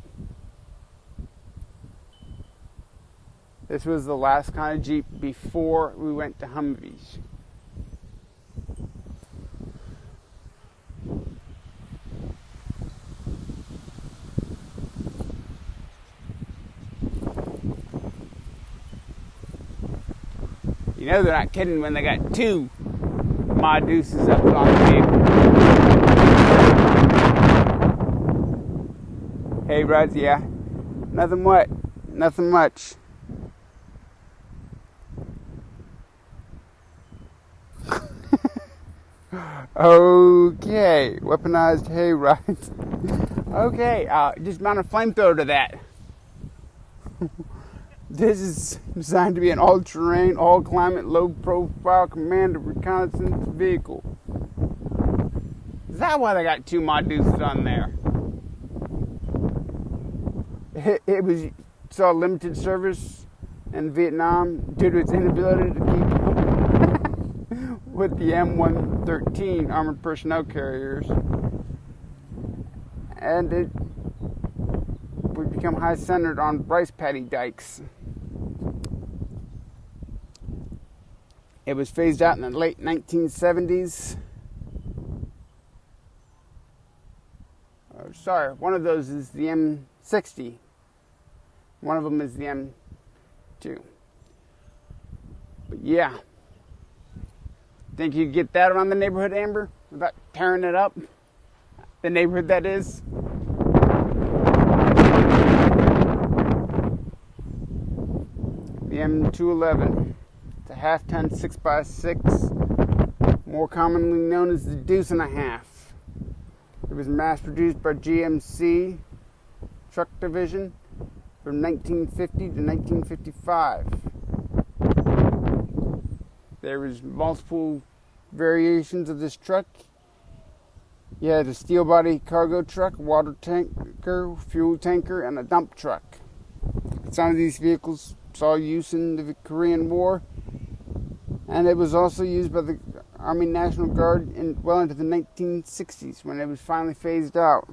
A: This was the last kind of Jeep before we went to Humvees. You know they're not kidding when they got two Mod Deuces up on the vehicle. Hey, Rods, yeah. Nothing much. Okay, weaponized hay rides. Okay, just mount a flamethrower to that. This is designed to be an all-terrain, all-climate, low-profile command reconnaissance vehicle. Is that why they got two Mod Deuces on there? It saw limited service in Vietnam due to its inability to keep up with the M113 armored personnel carriers, and it would become high-centered on rice paddy dikes. It was phased out in the late 1970s. One of those is the M60. One of them is the M2. But yeah. Think you could get that around the neighborhood, Amber? Without tearing it up? The neighborhood, that is. The M211. It's a half-ton 6x6, more commonly known as the Deuce and a Half. It was mass-produced by GMC Truck Division from 1950 to 1955. There was multiple variations of this truck. You had a steel body cargo truck, water tanker, fuel tanker, and a dump truck. Some of these vehicles saw use in the Korean War, and it was also used by the Army National Guard well into the 1960s when it was finally phased out.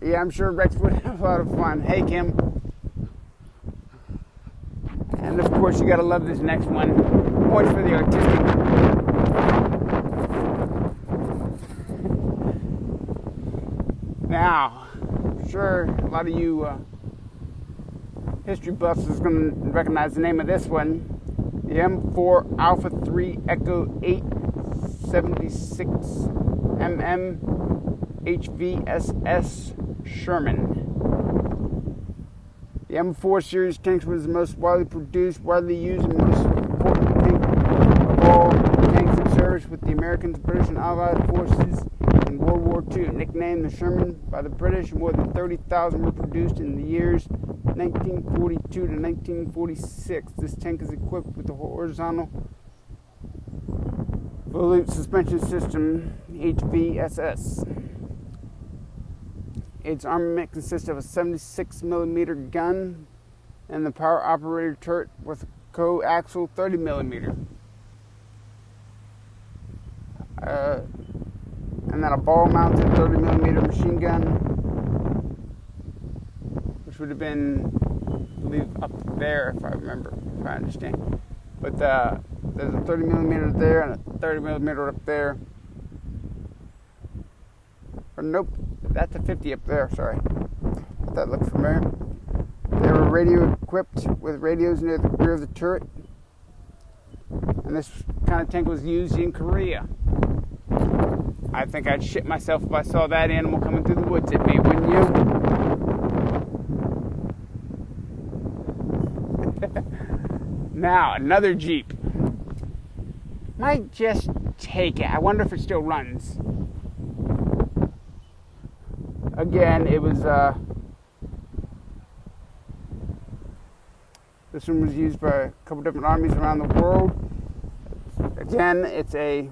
A: Yeah, I'm sure Rex would have a lot of fun. Hey, Kim. And of course, you gotta love this next one. Points for the artistic Now, I'm sure a lot of you history buffs is going to recognize the name of this one. The M4 Alpha 3 Echo 8 76 mm HVSS Sherman. The M4 series tanks was the most widely produced, widely used, and most important tank of all tanks in service with the Americans, British, and Allied forces in World War II. Nicknamed the Sherman by the British, more than 30,000 were produced in the years 1942 to 1946. This tank is equipped with a horizontal volute suspension system, HVSS. Its armament consists of a 76mm gun and the power-operated turret with a coaxial 30mm. And then a ball-mounted 30mm machine gun, which would have been, I believe, up there, if I remember, if I understand. But there's a 30mm there and a 30mm up there. Or nope, that's a 50 up there, sorry. That looked familiar. They were radio equipped with radios near the rear of the turret. And this kind of tank was used in Korea. I think I'd shit myself if I saw that animal coming through the woods at me, wouldn't you? Now, another Jeep. Might just take it. I wonder if it still runs. Again, it was, this one was used by a couple different armies around the world. Again, it's a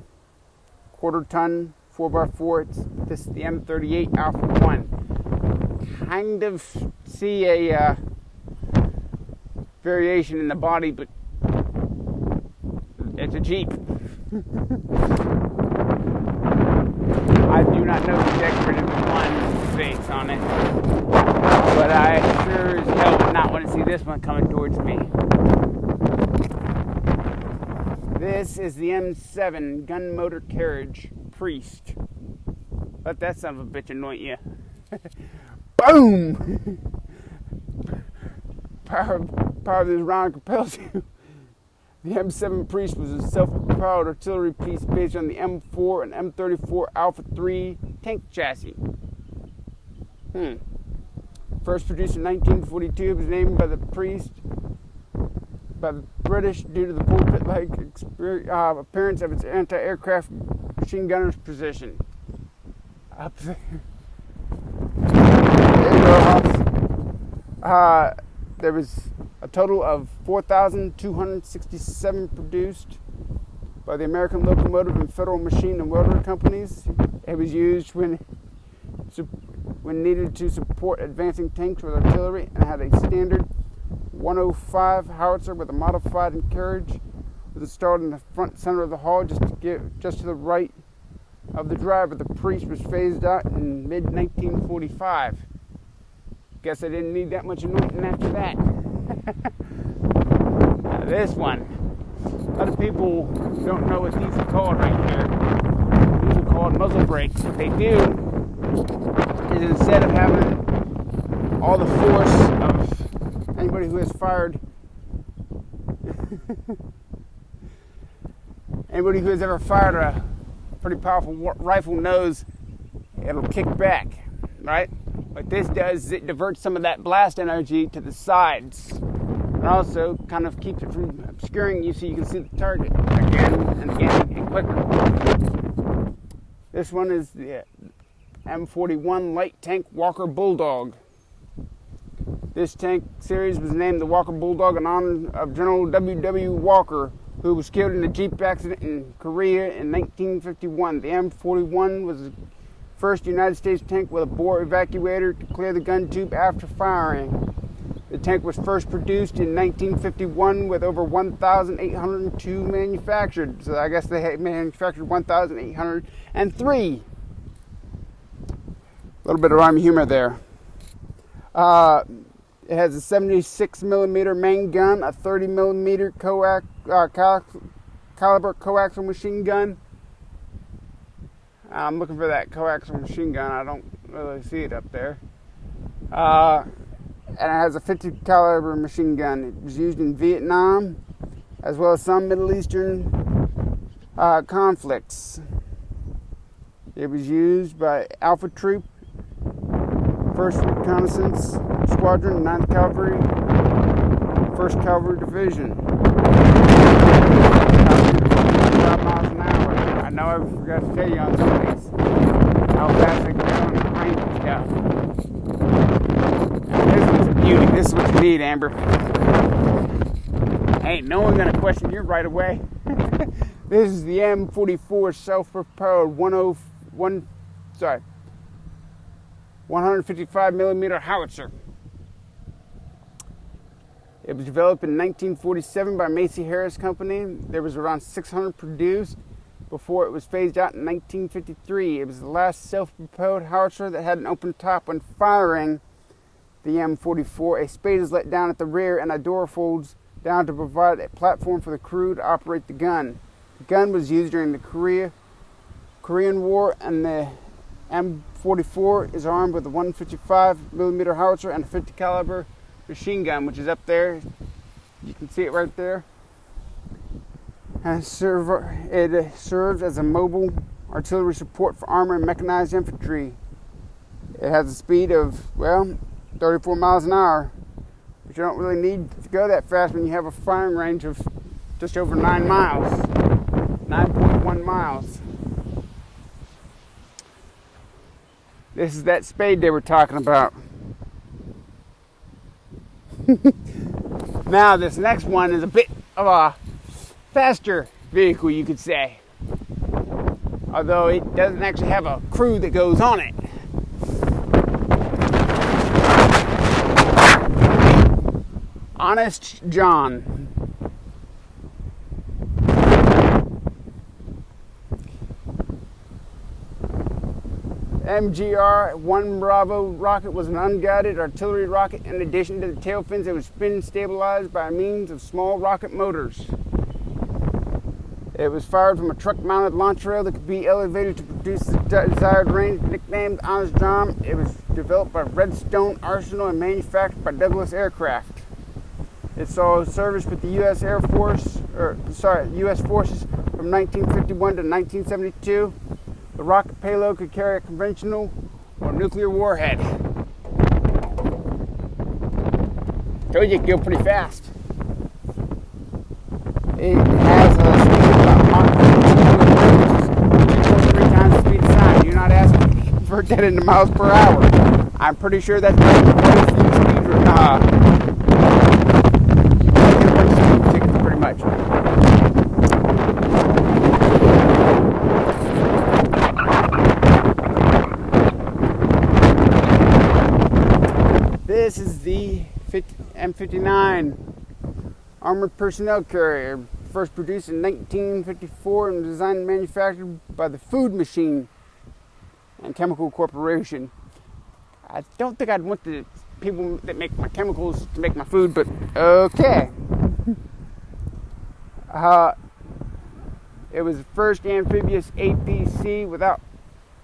A: quarter-ton 4x4. This is the M38 Alpha 1. Kind of see a variation in the body, but it's a Jeep. I do not know the decorative one face on it, but I sure as hell would not want to see this one coming towards me. This is the M7 gun motor carriage Priest. Let that son of a bitch anoint you. Boom! Power of this round compels you. The M7 Priest was a self-propelled artillery piece based on the M4 and M34 Alpha 3 tank chassis. First produced in 1942, it was named by the Priest by the British due to the pulpit-like appearance of its anti-aircraft machine gunner's position. Up there. There you go, Hops. There was a total of 4,267 produced by the American Locomotive and Federal Machine and Welder Companies. It was used when needed to support advancing tanks with artillery and had a standard 105 howitzer with a modified carriage. It was installed in the front center of the hall just to the right of the driver. The Priest was phased out in mid-1945. Guess I didn't need that much anointing after that. Now this one. A lot of people don't know what these are called right here. These are called muzzle brakes. What they do is instead of having all the force of anybody who has fired anybody who has ever fired a pretty powerful rifle knows it'll kick back, right? What this does is it diverts some of that blast energy to the sides and also kind of keeps it from obscuring you so you can see the target again and again and quicker. This one is the M41 light tank Walker Bulldog. This tank series was named the Walker Bulldog in honor of General W.W. Walker, who was killed in a Jeep accident in Korea in 1951. The M41 was the first United States tank with a bore evacuator to clear the gun tube after firing. The tank was first produced in 1951 with over 1,802 manufactured. So I guess they had manufactured 1,803. A little bit of rhyme humor there. It has a 76mm main gun, a 30mm caliber coaxial machine gun. I'm looking for that coaxial machine gun. I don't really see it up there. And it has a 50 caliber machine gun. It was used in Vietnam, as well as some Middle Eastern conflicts. It was used by Alpha Troop, 1st Reconnaissance Squadron, 9th Cavalry, 1st Cavalry Division. 5 miles an hour. I know I forgot to tell you on some of these how fast they go on the range and stuff. Now, this one's a beauty. This is what you need, Amber. Ain't no one gonna question you right away. This is the M44 self-propelled 155 millimeter howitzer. It was developed in 1947 by Macy Harris Company. There was around 600 produced before it was phased out in 1953. It was the last self-propelled howitzer that had an open top. When firing the M44, a spade is let down at the rear and a door folds down to provide a platform for the crew to operate the gun. The gun was used during the Korean War, and the M44 is armed with a 155 millimeter howitzer and a 50 caliber machine gun, which is up there. You can see it right there. And it serves as a mobile artillery support for armored and mechanized infantry. It has a speed of, 34 miles an hour. But you don't really need to go that fast when you have a firing range of just over 9 miles. 9.1 miles. This is that spade they were talking about. Now this next one is a bit of a faster vehicle, you could say. Although it doesn't actually have a crew that goes on it. Honest John. MGR-1 Bravo rocket was an unguided artillery rocket. In addition to the tail fins, it was spin stabilized by means of small rocket motors. It was fired from a truck-mounted launch rail that could be elevated to produce the desired range. Nicknamed Honest John, it was developed by Redstone Arsenal and manufactured by Douglas Aircraft. It saw service with the U.S. Forces from 1951 to 1972. The rocket payload could carry a conventional or nuclear warhead. Told you it could go pretty fast. It has a speed of about Mach 3 times the speed of sound. You're not asking to convert that into miles per hour. I'm pretty sure that's what tickets pretty much. This is the M59 armored personnel carrier, first produced in 1954 and designed and manufactured by the Food Machine and Chemical Corporation. I don't think I'd want the people that make my chemicals to make my food, but okay. It was the first amphibious APC without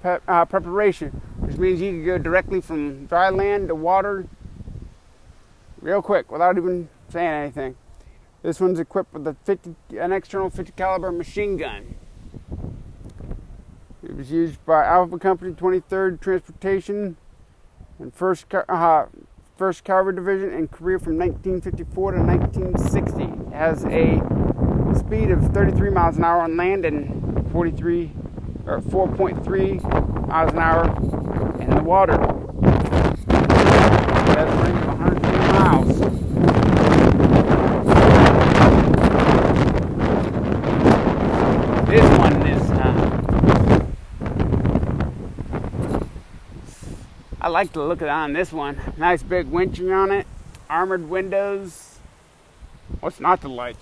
A: preparation, which means you could go directly from dry land to water real quick without even saying anything. This one's equipped with an external 50 caliber machine gun. It was used by Alpha Company, 23rd Transportation, and 1st Cavalry Division in Korea from 1954 to 1960. It has a speed of 33 miles an hour on land and 4.3 miles an hour in the water. It has a range of 120 miles. This one is, I like the look of it on this one. Nice big winching on it, armored windows. What's not to like?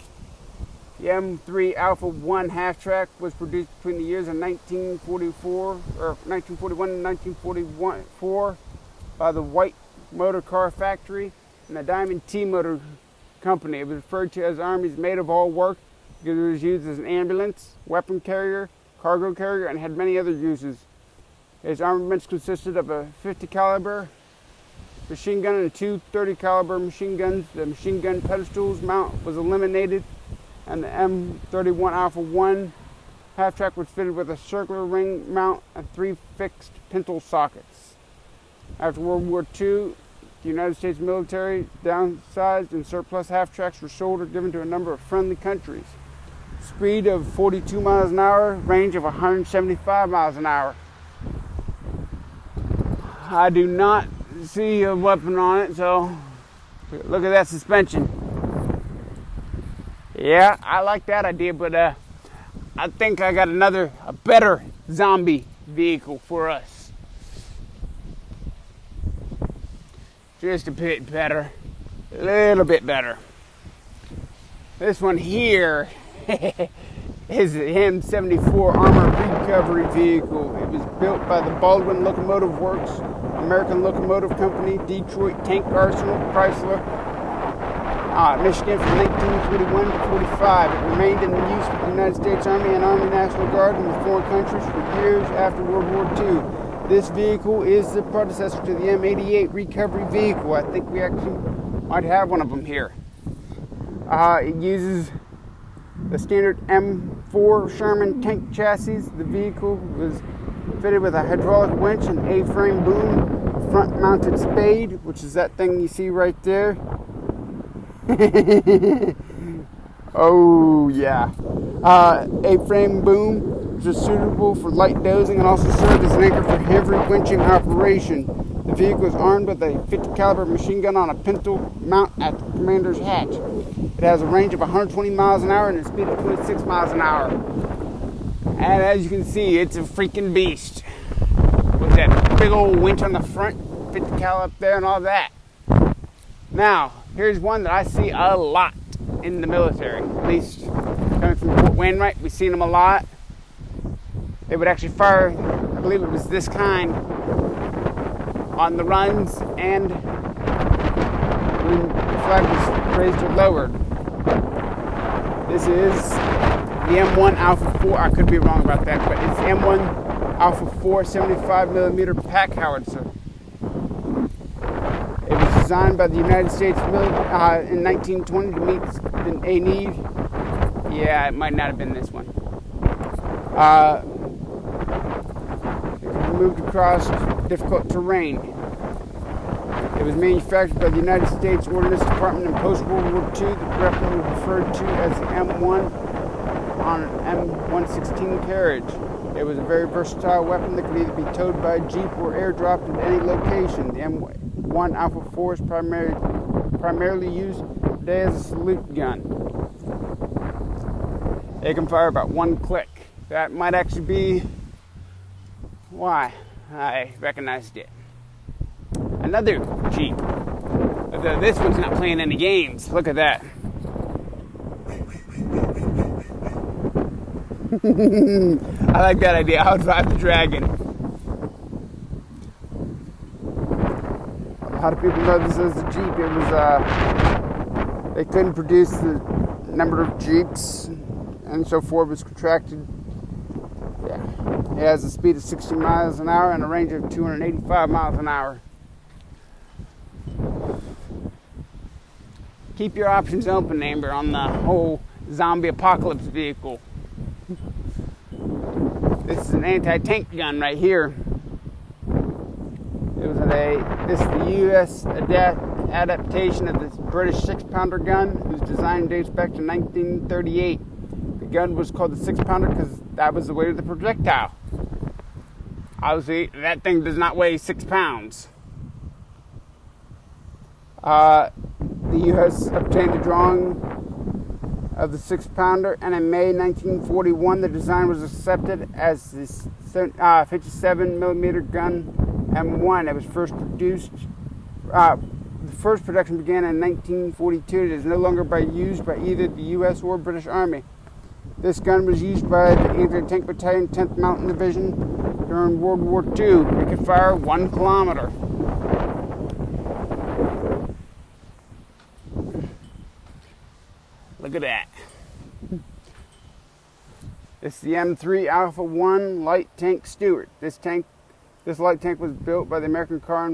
A: The M3 Alpha 1 half-track was produced between the years of 1941 and 1944 by the White Motor Car Factory and the Diamond T Motor Company. It was referred to as the Army's maid of all work because it was used as an ambulance, weapon carrier, cargo carrier, and had many other uses. Its armaments consisted of a 50 caliber machine gun and two 30 caliber machine guns. The machine gun pedestals mount was eliminated, and the M31 Alpha 1 half-track was fitted with a circular ring mount and 3 fixed pintle sockets. After World War II, the United States military downsized and surplus half-tracks were sold or given to a number of friendly countries. Speed of 42 miles an hour, range of 175 miles an hour. I do not see a weapon on it, so look at that suspension. Yeah, I like that idea, but I think I got a better zombie vehicle for us. Just a bit better. A little bit better. This one here is the M74 Armored Recovery Vehicle. It was built by the Baldwin Locomotive Works, American Locomotive Company, Detroit Tank Arsenal, Chrysler, Michigan from 1941 to 45. It remained in use with the United States Army and Army National Guard in the foreign countries for years after World War II. This vehicle is the predecessor to the M88 recovery vehicle. I think we actually might have one of them here. It uses the standard M4 Sherman tank chassis. The vehicle was fitted with a hydraulic winch, an A-frame boom, a front-mounted spade, which is that thing you see right there. Oh, yeah. A-frame boom, which is suitable for light dozing and also served as an anchor for heavy winching operation. The vehicle is armed with a 50 caliber machine gun on a pintle mount at the commander's hatch. It has a range of 120 miles an hour and a speed of 26 miles an hour. And as you can see, it's a freaking beast. With that big old winch on the front, 50 cal up there and all that. Now, here's one that I see a lot in the military. At least coming from Fort Wainwright, we've seen them a lot. They would actually fire, I believe it was this kind, on the runs and when the flag was raised or lowered. This is the M1 Alpha 4. I could be wrong about that, but it's the M1 Alpha 4 75mm pack howitzer. It was designed by the United States military in 1920 to meet a need. Yeah, it might not have been this one. It moved across difficult terrain. It was manufactured by the United States Ordnance Department in post-World War II. The weapon was referred to as the M1 on an M116 carriage. It was a very versatile weapon that could either be towed by a jeep or airdropped at any location. The M1 Alpha 4 is primarily used today as a salute gun. It can fire about one click. That might actually be why I recognized it. Another Jeep. This one's not playing any games. Look at that. I like that idea. I'll drive the Dragon. A lot of people know this as the Jeep. It was, they couldn't produce the number of Jeeps, and so Ford was contracted. Yeah. It has a speed of 60 miles an hour and a range of 285 miles an hour. Keep your options open, Amber, on the whole zombie apocalypse vehicle. This is an anti-tank gun right here. This is the U.S. adaptation of this British 6-pounder gun, whose design dates back to 1938. The gun was called the 6-pounder because that was the weight of the projectile. Obviously, that thing does not weigh 6 pounds. The U.S. obtained a drawing of the 6-pounder, and in May 1941, the design was accepted as the 57mm gun M1. It was first produced. The first production began in 1942. It is no longer used by either the U.S. or British Army. This gun was used by the Anti-Tank Battalion, 10th Mountain Division during World War II. It could fire 1 kilometer. Look at that. It's the M3 Alpha 1 Light Tank Stuart. This tank This light tank was built by the American Car.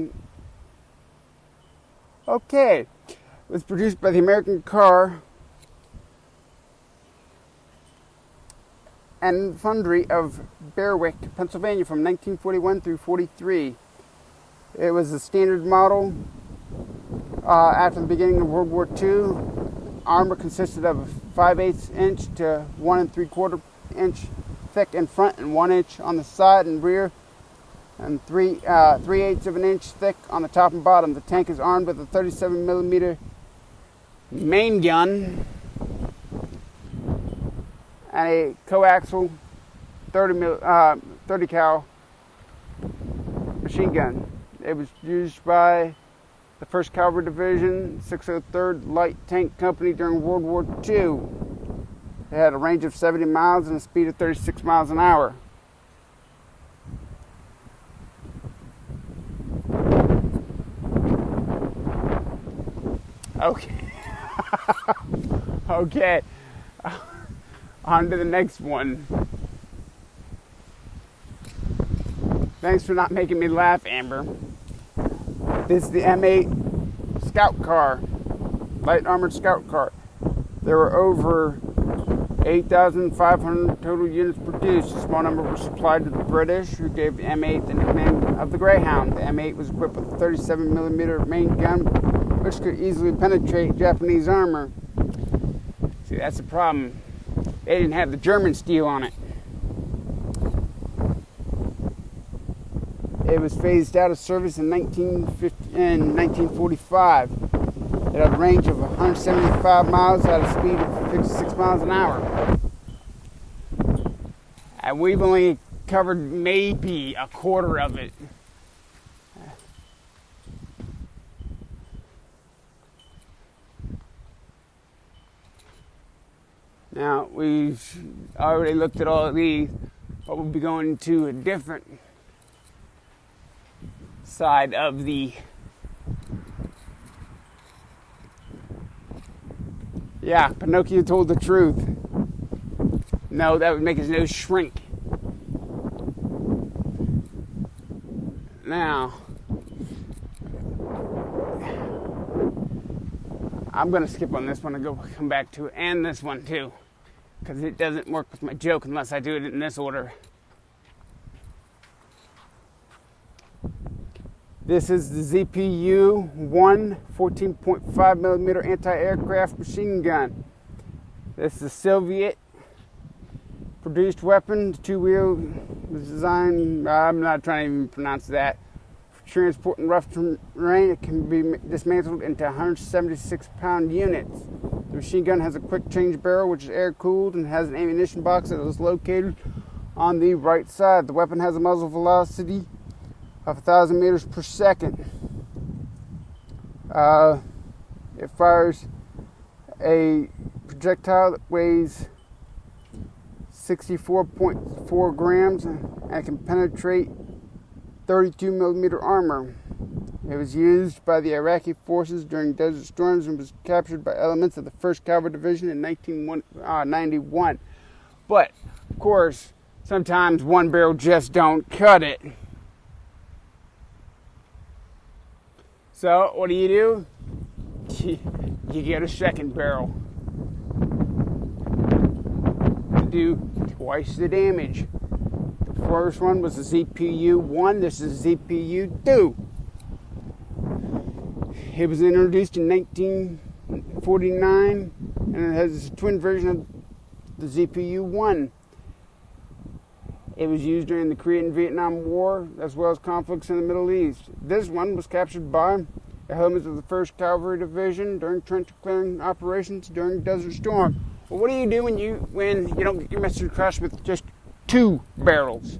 A: Okay. It was produced by the American Car and Foundry of Berwick, Pennsylvania from 1941 through 43. It was a standard model after the beginning of World War II. Armor consisted of 5/8 inch to 1 3/4 inch thick in front and 1 inch on the side and rear, and 3/8 of an inch thick on the top and bottom. The tank is armed with a 37 millimeter main gun and a coaxial 30 cal machine gun. It was used by the 1st Cavalry Division, 603rd Light Tank Company during World War II. It had a range of 70 miles and a speed of 36 miles an hour. Okay. Okay. On to the next one. Thanks for not making me laugh, Amber. This is the M8 Scout Car, light armored Scout Car. There were over 8,500 total units produced. A small number were supplied to the British, who gave the M8 the nickname of the Greyhound. The M8 was equipped with a 37 millimeter main gun, which could easily penetrate Japanese armor. See, that's the problem. They didn't have the German steel on it. It was phased out of service in 1945. It had a range of 175 miles at a speed of 56 miles an hour. And we've only covered maybe a quarter of it. Now, we've already looked at all of these, but we'll be going to a different side of the Pinocchio told the truth. No, that would make his nose shrink. Now, I'm going to skip on this one and come back to it, and this one too, because it doesn't work with my joke unless I do it in this order. This is the ZPU-1 14.5 millimeter anti-aircraft machine gun. This is a Soviet-produced weapon. The two-wheel was designed, I'm not trying to even pronounce that, for transporting rough terrain. It can be dismantled into 176-pound units. The machine gun has a quick-change barrel, which is air-cooled, and has an ammunition box that is located on the right side. The weapon has a muzzle velocity of 1,000 meters per second. It fires a projectile that weighs 64.4 grams and can penetrate 32 millimeter armor. It was used by the Iraqi forces during Desert Storms and was captured by elements of the 1st Cavalry Division in 1991. But, of course, sometimes one barrel just don't cut it. So, what do? You get a second barrel to do twice the damage. The first one was the ZPU-1. This is ZPU-2. It was introduced in 1949, and it has a twin version of the ZPU-1. It was used during the Korean and Vietnam War, as well as conflicts in the Middle East. This one was captured by elements of the 1st Cavalry Division during trench clearing operations during Desert Storm. Well, what do you do when you don't get your message across with just 2 barrels?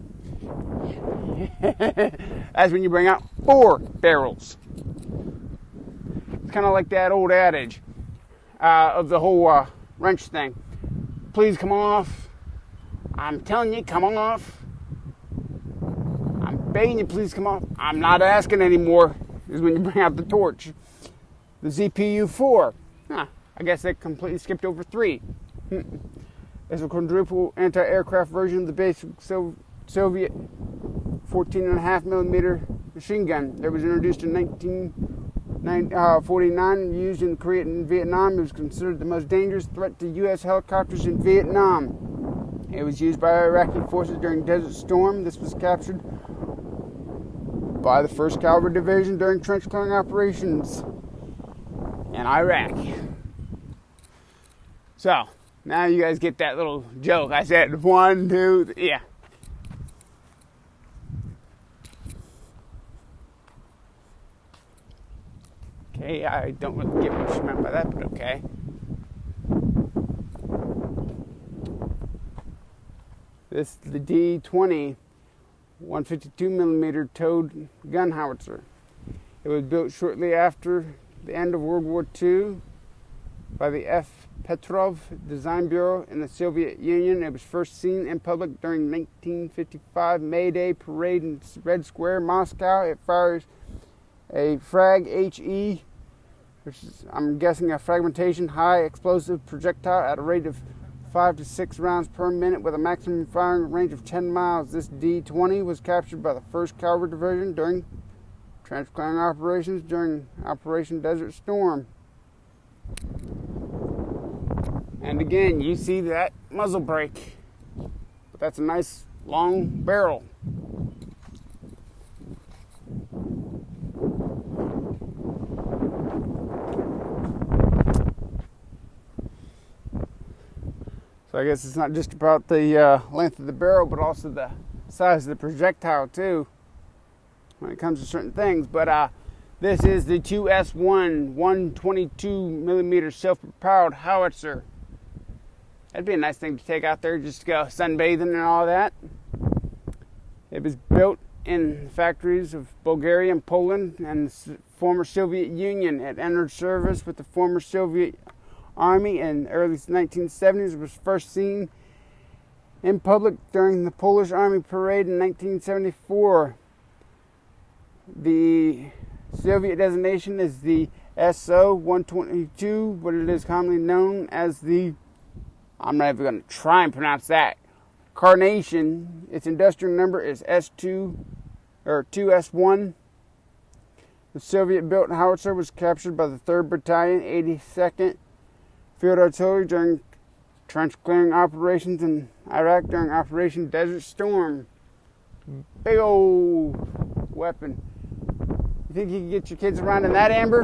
A: That's when you bring out 4 barrels. It's kind of like that old adage of the whole wrench thing. Please come off. I'm telling you, come off. I'm begging you, please come off. I'm not asking anymore, is when you bring out the torch. The ZPU-4. I guess they completely skipped over 3. It's a quadruple anti-aircraft version of the basic Soviet 14.5 millimeter machine gun that was introduced in 1949 and used in Korea and Vietnam. It was considered the most dangerous threat to U.S. helicopters in Vietnam. It was used by Iraqi forces during Desert Storm. This was captured by the 1st Cavalry Division during trench clearing operations in Iraq. So, now you guys get that little joke. I said 1, 2, yeah. Okay, I don't really get what you meant by that, but okay. This is the D-20 152 millimeter towed gun howitzer. It was built shortly after the end of World War II by the F. Petrov Design Bureau in the Soviet Union. It was first seen in public during 1955 May Day parade in Red Square, Moscow. It fires a Frag HE, which is, I'm guessing, a fragmentation high explosive projectile at a rate of 5 to 6 rounds per minute with a maximum firing range of 10 miles. This D-20 was captured by the 1st Cavalry Division during trench clearing operations during Operation Desert Storm. And again, you see that muzzle brake. But that's a nice long barrel. So I guess it's not just about the length of the barrel, but also the size of the projectile too, when it comes to certain things. But this is the 2S1 122 millimeter self-propelled howitzer. That'd be a nice thing to take out there just to go sunbathing and all that. It was built in factories of Bulgaria and Poland and the former Soviet Union. It entered service with the former Soviet Army in the early 1970s. It was first seen in public during the Polish Army parade in 1974. The Soviet designation is the SO-122, but it is commonly known as the, I'm not even going to try and pronounce that, Carnation. Its industrial number is S2 or 2S1. The Soviet-built howitzer was captured by the 3rd Battalion, 82nd Field Artillery during trench clearing operations in Iraq during Operation Desert Storm. Big old weapon. You think you can get your kids around in that, Amber?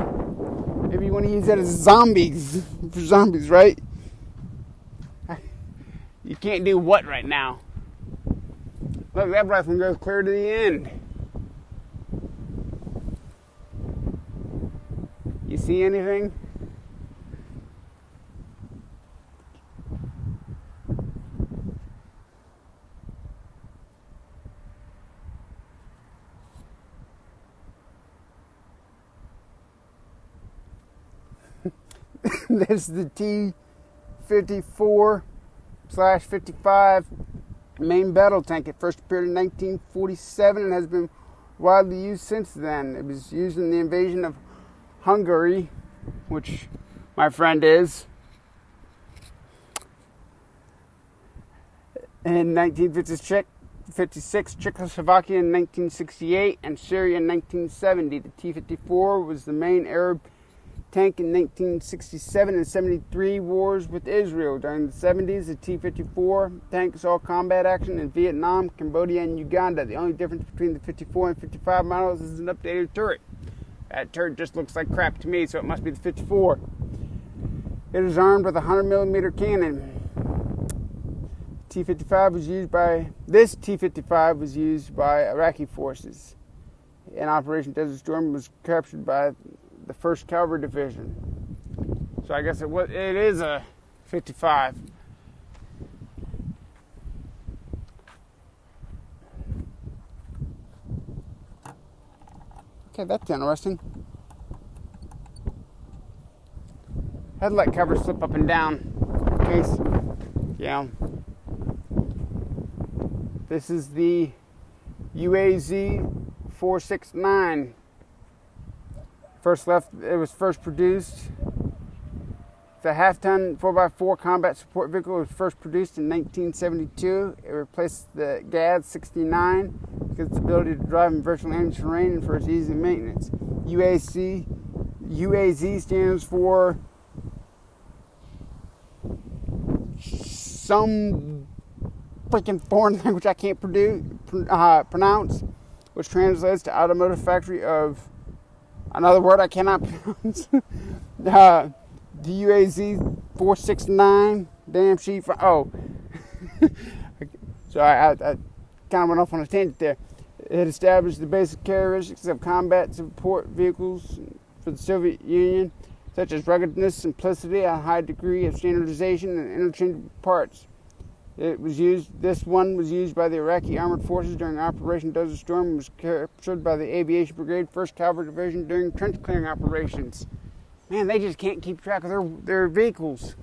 A: Maybe you want to use that as zombies, for zombies, right? You can't do what right now? Look, that rifle goes clear to the end. You see anything? This is the T-54/55 main battle tank. It first appeared in 1947 and has been widely used since then. It was used in the invasion of Hungary, which my friend is, in 1956, Czechoslovakia in 1968, and Syria in 1970. The T-54 was the main Arab tank in 1967 and 73 wars with Israel. During the 70s, the T-54 tank saw combat action in Vietnam, Cambodia, and Uganda. The only difference between the 54 and 55 models is an updated turret. That turret just looks like crap to me, so it must be the 54. It is armed with a 100mm cannon. This T-55 was used by Iraqi forces in Operation Desert Storm and was captured by the 1st Cavalry Division. So I guess it is a 55. Okay, that's interesting. Headlight covers slip up and down in case, This is the UAZ 469. It was first produced. The half-ton 4x4 combat support vehicle was first produced in 1972. It replaced the GAD 69 because of its ability to drive in virtually any terrain and for its easy maintenance. UAZ stands for some freaking foreign language I can't pronounce, which translates to Automotive Factory of another word I cannot pronounce. The UAZ 469 damn sheet. So I kind of went off on a tangent there. It established the basic characteristics of combat support vehicles for the Soviet Union, such as ruggedness, simplicity, a high degree of standardization, and interchangeable parts. This one was used by the Iraqi Armored Forces during Operation Desert Storm and was captured by the Aviation Brigade, 1st Cavalry Division during trench clearing operations. Man, they just can't keep track of their vehicles.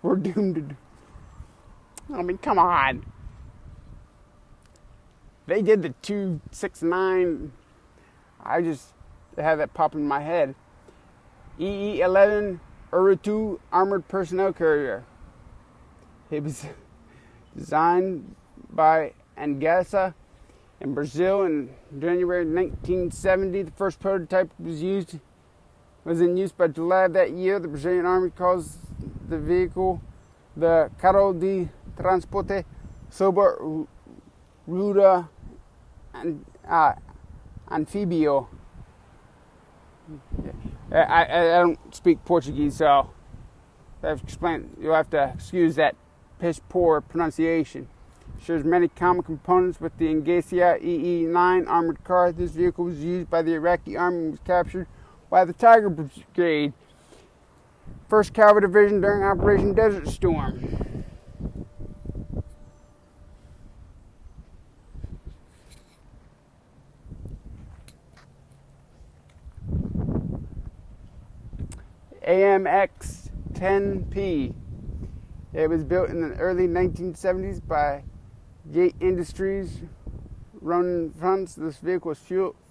A: We're doomed to... I mean, come on. They did the 269. I just have that pop in my head. EE-11 Urutu Armored Personnel Carrier. It was designed by Angasa in Brazil in January 1970. The first prototype was in use by July of that year. The Brazilian Army calls the vehicle the Carro de Transporte sobre Ruta Anfibio. I don't speak Portuguese, so you'll have to excuse that piss poor pronunciation. Shares many common components with the Angasa EE-9 armored car. This vehicle was used by the Iraqi Army and was captured by the Tiger Brigade, 1st Cavalry Division during Operation Desert Storm. AMX-10P. It was built in the early 1970s by Yate Industries. Ronin fronts. This vehicle was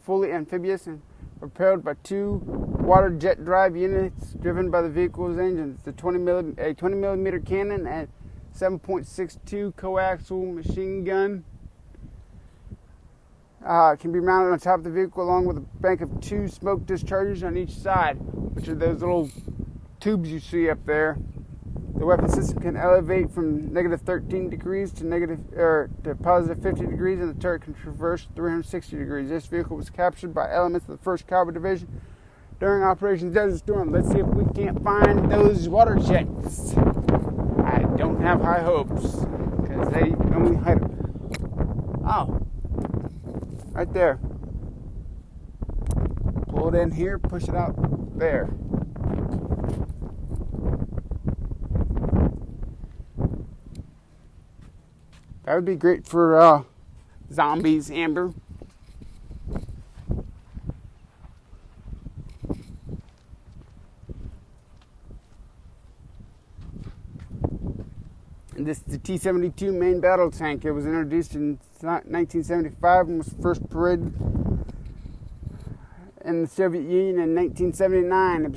A: fully amphibious and propelled by 2 water jet drive units driven by the vehicle's engines. A 20 millimeter cannon and 7.62 coaxial machine gun can be mounted on top of the vehicle along with a bank of 2 smoke dischargers on each side, which are those little tubes you see up there. The weapon system can elevate from negative 13 degrees to positive 50 degrees, and the turret can traverse 360 degrees. This vehicle was captured by elements of the 1st Cavalry Division during Operation Desert Storm. Let's see if we can't find those water jets. I don't have high hopes, because they only hide them. Oh, right there. Pull it in here, push it out there. That would be great for zombies, Amber. And this is the T-72 main battle tank. It was introduced in 1975 and was first paraded in the Soviet Union in 1979.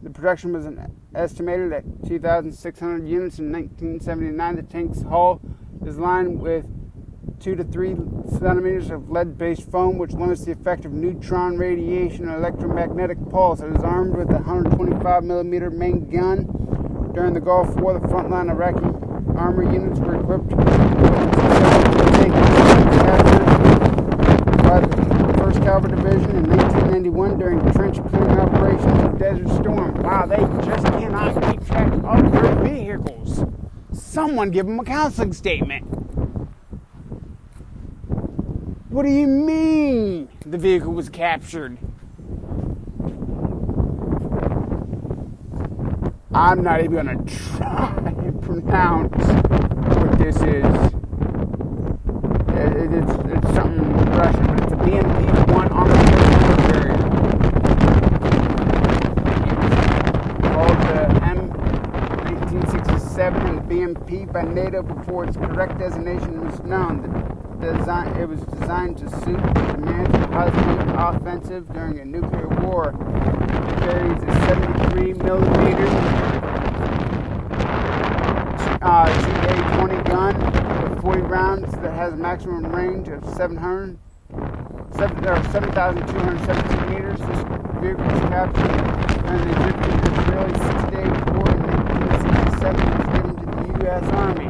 A: The production was estimated at 2,600 units in 1979. The tank's hull is lined with 2 to 3 centimeters of lead-based foam, which limits the effect of neutron radiation and electromagnetic pulse. It is armed with a 125 millimeter main gun. During the Gulf War, the frontline Iraqi army units were equipped with a tank captured by the 1st Cavalry Division in 1991 during trench clearing operations in Desert Storm. Wow, they just cannot keep track of their vehicles. Someone give them a counseling statement. What do you mean the vehicle was captured? I'm not even going to try and pronounce what this is. It's something Russian, but it's a BMP-1 armored personnel carrier. Called the M1967 and the BMP by NATO before its correct designation was known. It was designed to suit the demands of high-speed offensive during a nuclear war. carries a 73 millimeter GA-20 gun with 40 rounds that has a maximum range of 7,217 meters. This vehicle was captured and the Egyptian Israeli 6-day war in 1967 and was given to the U.S. Army.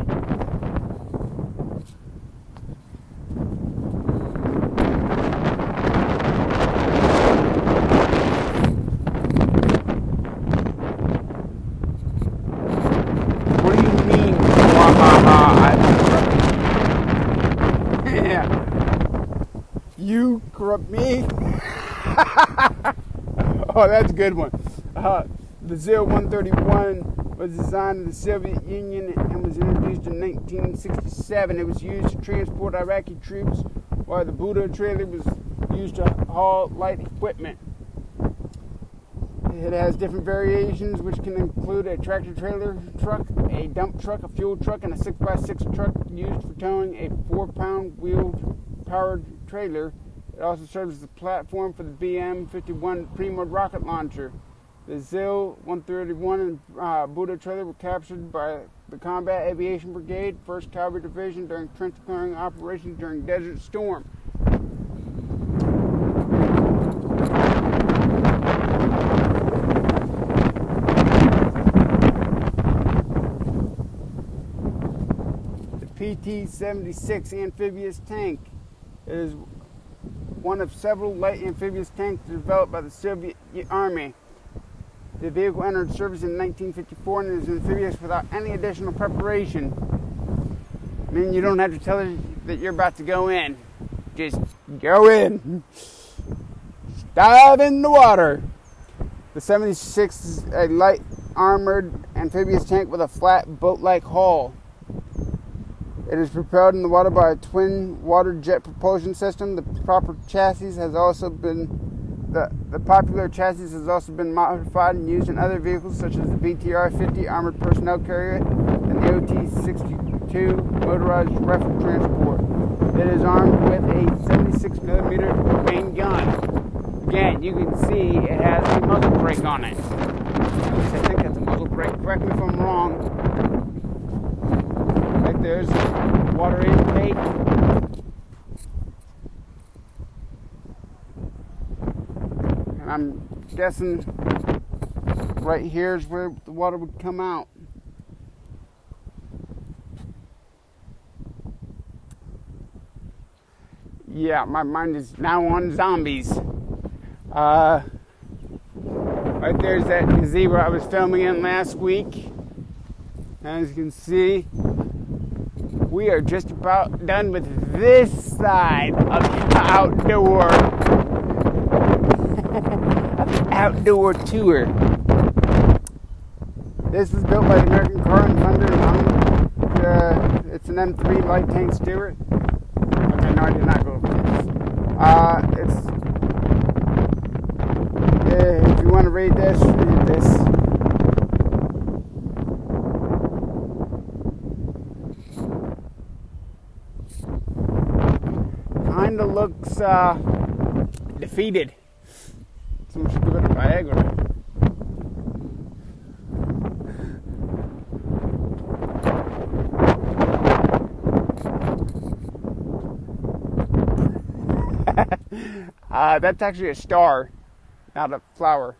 A: What do you mean? Yeah. You corrupt me? Oh, that's a good one. The ZIL-131 was designed in the Soviet Union and was introduced in 1967. It was used to transport Iraqi troops, while the Buddha trailer was used to haul light equipment. It has different variations, which can include a tractor-trailer truck, a dump truck, a fuel truck, and a 6x6 truck used for towing a 4-pound wheel-powered trailer. It also serves as a platform for the BM-51 Primo rocket launcher. The ZIL-131 and Buddha trailer were captured by the Combat Aviation Brigade, 1st Cavalry Division during trench clearing operations during Desert Storm. The PT-76 amphibious tank is one of several light amphibious tanks developed by the Soviet Army. The vehicle entered service in 1954 and is amphibious without any additional preparation. I mean, you don't have to tell her that you're about to go in. Just go in. Dive in the water. The 76 is a light armored amphibious tank with a flat boat-like hull. It is propelled in the water by a twin water jet propulsion system. The popular chassis has also been modified and used in other vehicles such as the BTR-50 armored personnel carrier and the OT-62 motorized rifle transport. It is armed with a 76 millimeter main gun. Again, you can see it has a muzzle brake on it. At least I think that's a muzzle brake. Correct me if I'm wrong. Like there's water intake. And I'm guessing right here is where the water would come out. Yeah, my mind is now on zombies. Right there's that gazebo I was filming in last week. As you can see, we are just about done with this side of the outdoor tour. This was built by the American Car and Thunder Line. It's an M3 light tank Stewart. Okay, no, I did not go over this. If you want to read this, read this. Kinda looks defeated. Someone should give it a Viagra. That's actually a star, not a flower.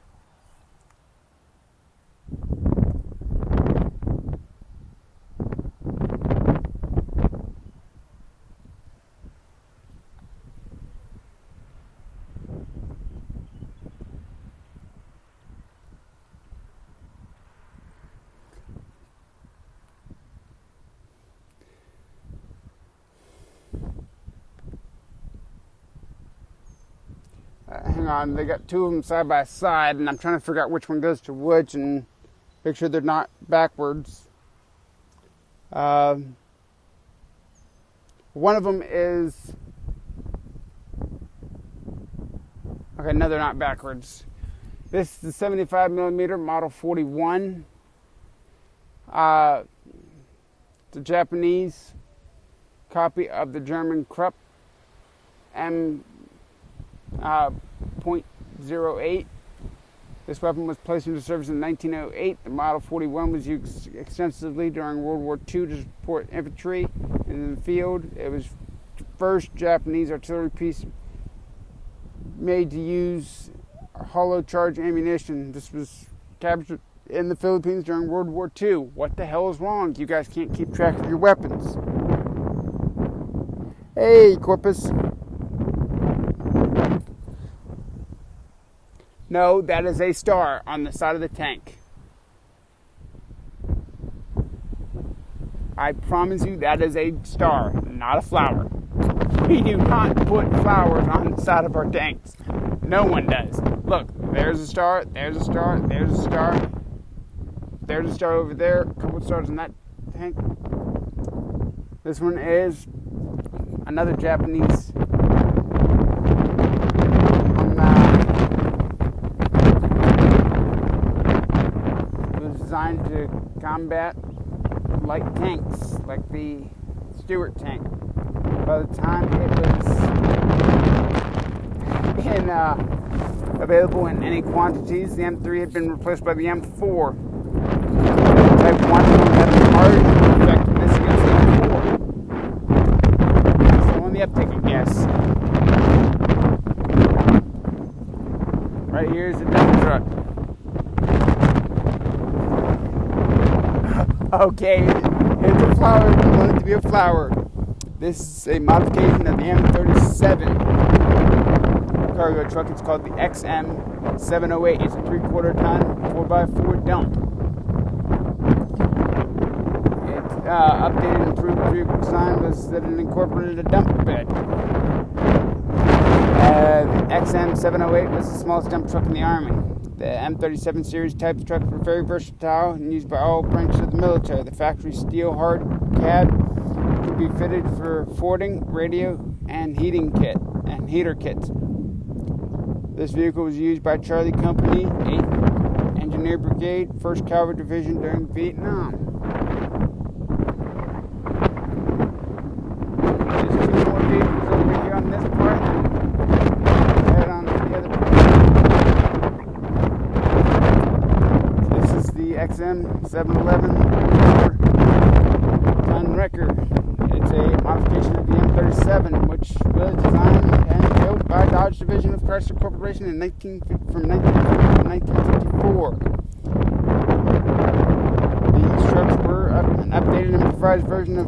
A: Hang on, they got two of them side by side, and I'm trying to figure out which one goes to which and make sure they're not backwards. One of them is... Okay, no, they're not backwards. This is the 75 millimeter Model 41. It's a Japanese copy of the German Krupp M.08. This weapon was placed into service in 1908. The Model 41 was used extensively during World War II to support infantry in the field. It was the first Japanese artillery piece made to use hollow charge ammunition. This was captured in the Philippines during World War II. What the hell is wrong? You guys can't keep track of your weapons. Hey, Corpus. No, that is a star on the side of the tank. I promise you that is a star, not a flower. We do not put flowers on the side of our tanks. No one does. Look, there's a star, there's a star, there's a star. There's a star over there, a couple of stars in that tank. This one is another Japanese designed to combat light tanks, like the Stuart tank. By the time it was available in any quantities, the M3 had been replaced by the M4. Type 1 had a hard effectiveness against the M4. Still on the uptick, I guess. Right here is the dump truck. Okay, it's a flower. We want it to be a flower. This is a modification of the M37 cargo truck. It's called the XM708. It's a 3/4 ton 4x4 dump. Its updated and improved vehicle design was that it incorporated a dump bed. The XM708 was the smallest dump truck in the Army. The M37 series type trucks were very versatile and used by all branches of the military. The factory steel hard cab could be fitted for forwarding, radio, and heater kits. This vehicle was used by Charlie Company, 8th Engineer Brigade, 1st Cavalry Division during Vietnam. There's 2 more vehicles over here on this part. Head on to the other part. This is the XM711 ton wrecker. It's a modification of the M37, which was designed and built by Dodge Division of Chrysler Corporation from 1950 to 1954. These trucks were an updated and revised version of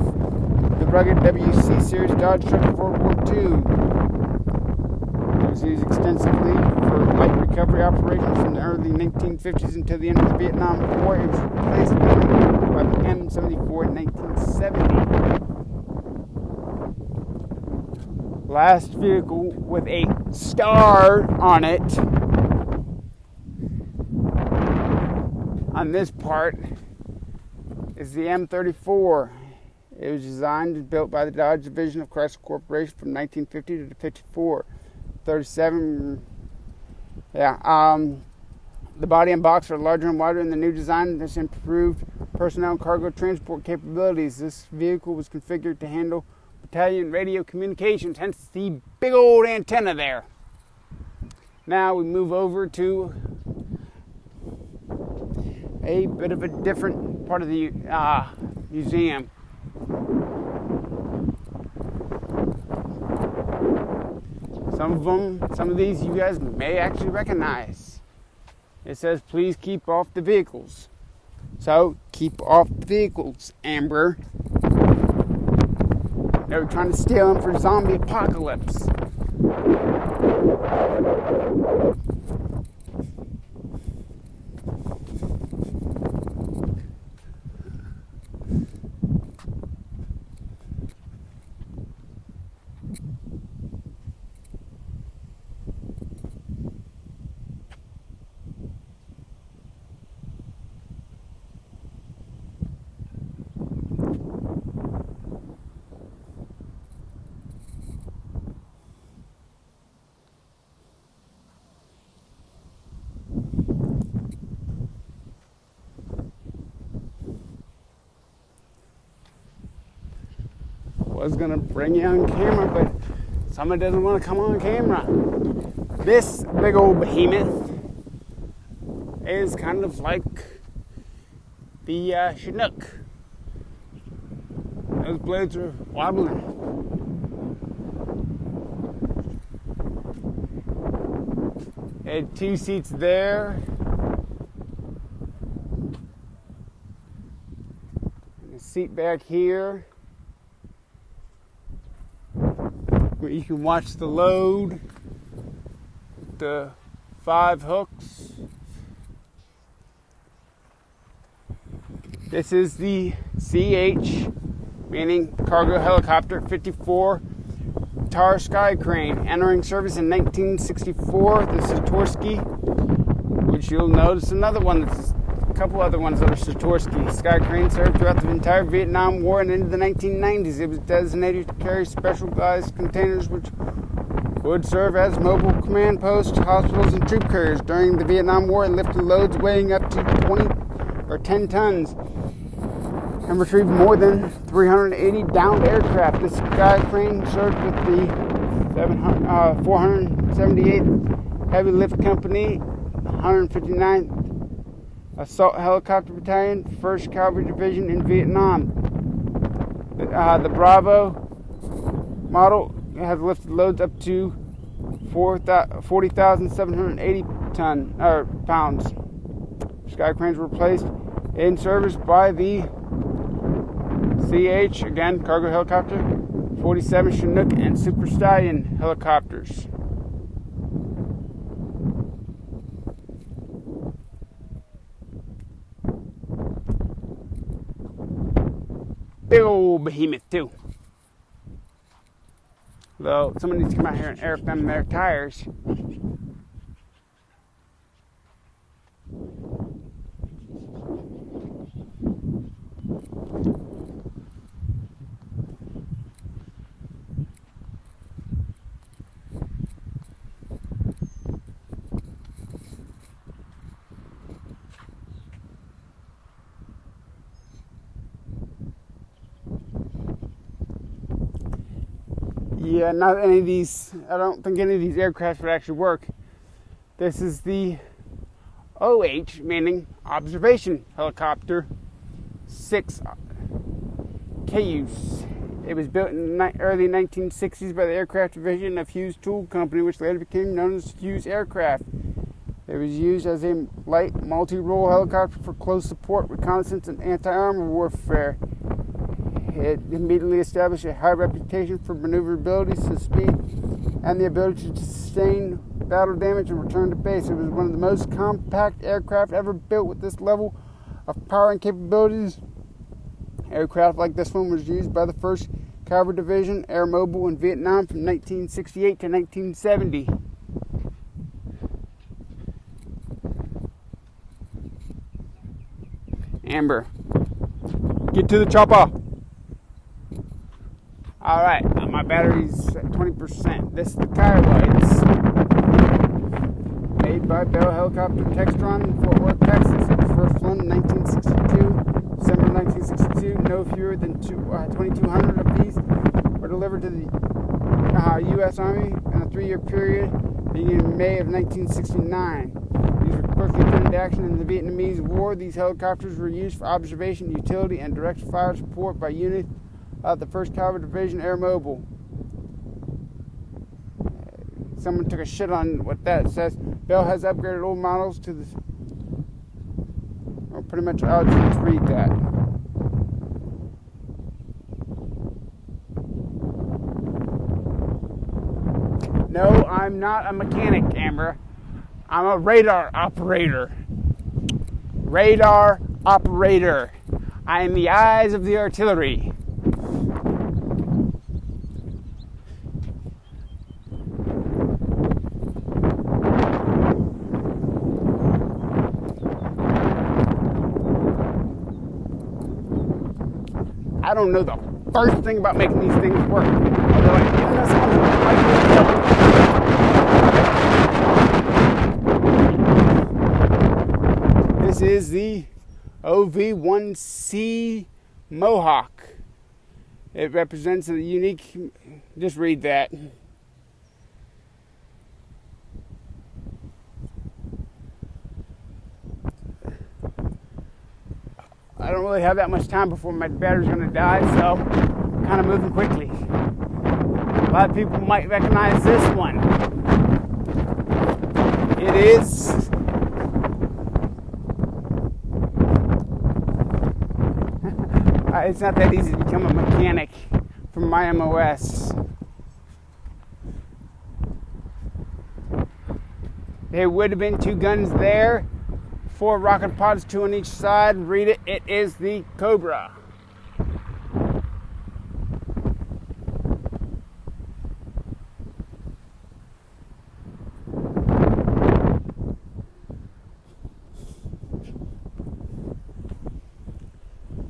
A: the rugged WC series Dodge truck of World War II. It was used extensively for light recovery operations from the early 1950s until the end of the Vietnam War. It was replaced by the M74 in 1970. Last vehicle with a star on it on this part is the M34. It was designed and built by the Dodge Division of Chrysler Corporation from 1950 to 54. 37, the body and box are larger and wider in the new design. This improved personnel and cargo transport capabilities. This vehicle was configured to handle battalion radio communications, hence the big old antenna there. Now we move over to a bit of a different part of the museum. Some of these you guys may actually recognize. It says, please keep off the vehicles. So, keep off the vehicles, Amber. They were trying to steal them for zombie apocalypse. Was gonna bring you on camera, but someone doesn't want to come on camera. This big old behemoth is kind of like the Chinook. Those blades are wobbling. Had 2 seats there. And a seat back here, where you can watch the load. The 5 hooks. This is the CH, meaning Cargo Helicopter 54 Tar Sky Crane, entering service in 1964. The Sikorsky, which you'll notice another one, that's a couple other ones that are Sikorsky. Sky Crane served throughout the entire Vietnam War and into the 1990s. It was designated to carry specialized containers which would serve as mobile command posts, hospitals, and troop carriers. During the Vietnam War, it lifted loads weighing up to 10 tons and retrieved more than 380 downed aircraft. This Sky Crane served with the 478th Heavy Lift Company, 159th Assault Helicopter Battalion, 1st Cavalry Division in Vietnam. The Bravo model has lifted loads up to 40,780 pounds. Sky Cranes were placed in service by the CH, again, Cargo Helicopter, 47 Chinook, and Super Stallion helicopters. Big old behemoth, too. Though, someone needs to come out here and air up them their tires. Yeah, not any of these, I don't think any of these aircraft would actually work. This is the OH, meaning Observation Helicopter 6 Cayuse. It was built in the early 1960s by the Aircraft Division of Hughes Tool Company, which later became known as Hughes Aircraft. It was used as a light multi-role helicopter for close support, reconnaissance, and anti-armor warfare. It immediately established a high reputation for maneuverability, speed, and the ability to sustain battle damage and return to base. It was one of the most compact aircraft ever built with this level of power and capabilities. Aircraft like this one was used by the 1st Cavalry Division, Air Mobile, in Vietnam from 1968 to 1970. Amber, get to the chopper. Alright, my battery's at 20%. This is the Kiowa. It's made by Bell Helicopter Textron in Fort Worth, Texas. It was first flown in 1962, December 1962. No fewer than 2,200 of these were delivered to the U.S. Army in a 3-year period, beginning in May of 1969. These were quickly put into action in the Vietnamese War. These helicopters were used for observation, utility, and direct fire support by units of the 1st Cavalry Division, Air Mobile. Someone took a shit on what that says. Bell has upgraded old models to the... Well, pretty much I'll just read that. No, I'm not a mechanic, Amber. I'm a radar operator. Radar operator. I am the eyes of the artillery. I don't know the first thing about making these things work. They're like, yeah, that sounds like this is the OV-1C Mohawk. It represents a unique... Just read that. really have that much time before my battery's going to die, so I'm kind of moving quickly. A lot of people might recognize this one. It is it's not that easy to become a mechanic from MyMOS. There would have been 2 guns there, 4 rocket pods, 2 on each side. Read it. It is the Cobra.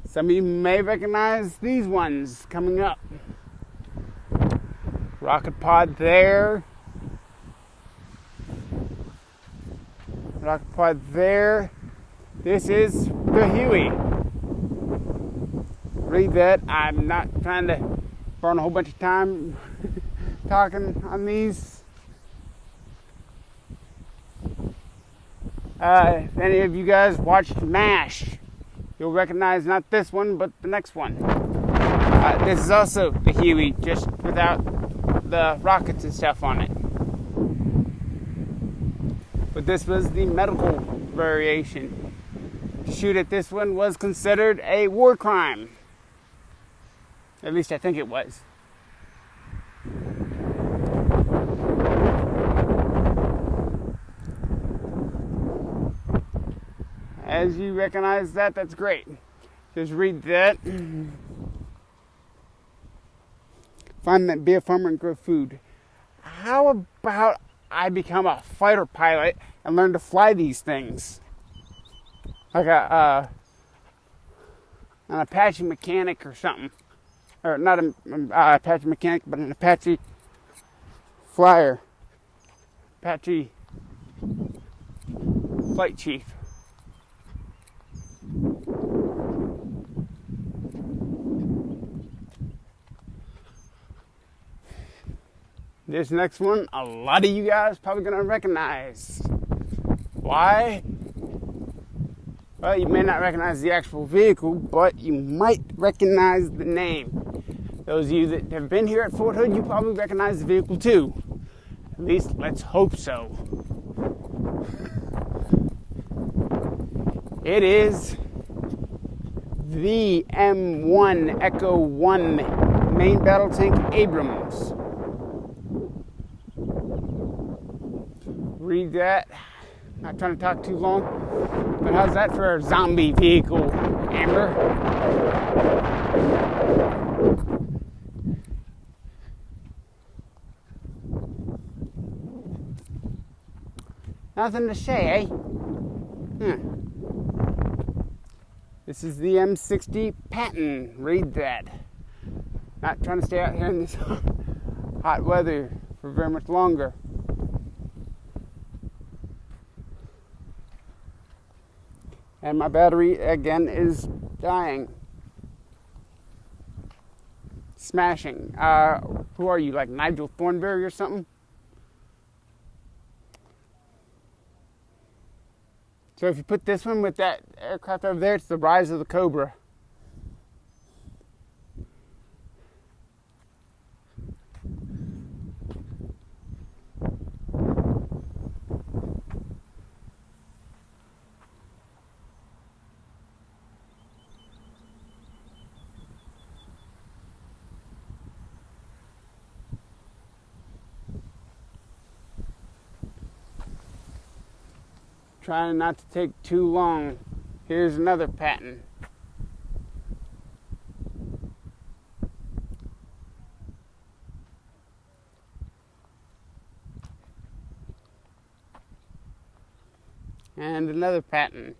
A: Some of you may recognize these ones coming up. Rocket pod there. Rocket pod there. This is the Huey. Read that. I'm not trying to burn a whole bunch of time talking on these. If any of you guys watched MASH, you'll recognize not this one, but the next one. This is also the Huey, just without the rockets and stuff on it. But this was the medical variation. To shoot at this one was considered a war crime. At least I think it was. As you recognize that, that's great. Just read that. Find that, be a farmer and grow food. How about I become a fighter pilot and learn to fly these things? Like an Apache mechanic or something. Or not an Apache mechanic, but an Apache flyer. Apache flight chief. This next one, a lot of you guys probably gonna recognize. Why? Well, you may not recognize the actual vehicle, but you might recognize the name. Those of you that have been here at Fort Hood, you probably recognize the vehicle too. At least, let's hope so. It is the M1 Echo 1 main battle tank Abrams. Read that. Not trying to talk too long, but how's that for a zombie vehicle, Amber? Nothing to say, eh? This is the M60 Patton. Read that. Not trying to stay out here in this hot weather for very much longer. And my battery, again, is dying. Smashing. Who are you, like Nigel Thornberry or something? So if you put this one with that aircraft over there, it's the Rise of the Cobra. Trying not to take too long. Here's another Patton. And another Patton.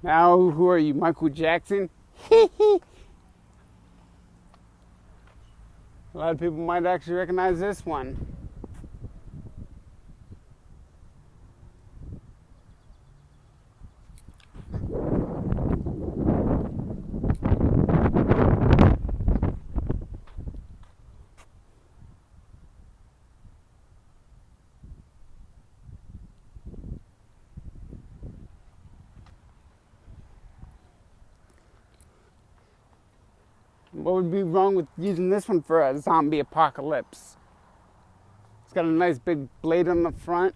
A: Now, who are you, Michael Jackson? A lot of people might actually recognize this one. What would be wrong with using this one for a zombie apocalypse? It's got a nice big blade on the front.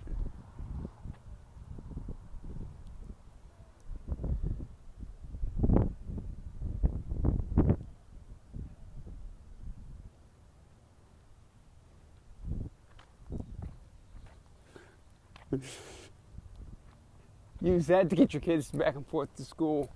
A: Use that to get your kids back and forth to school.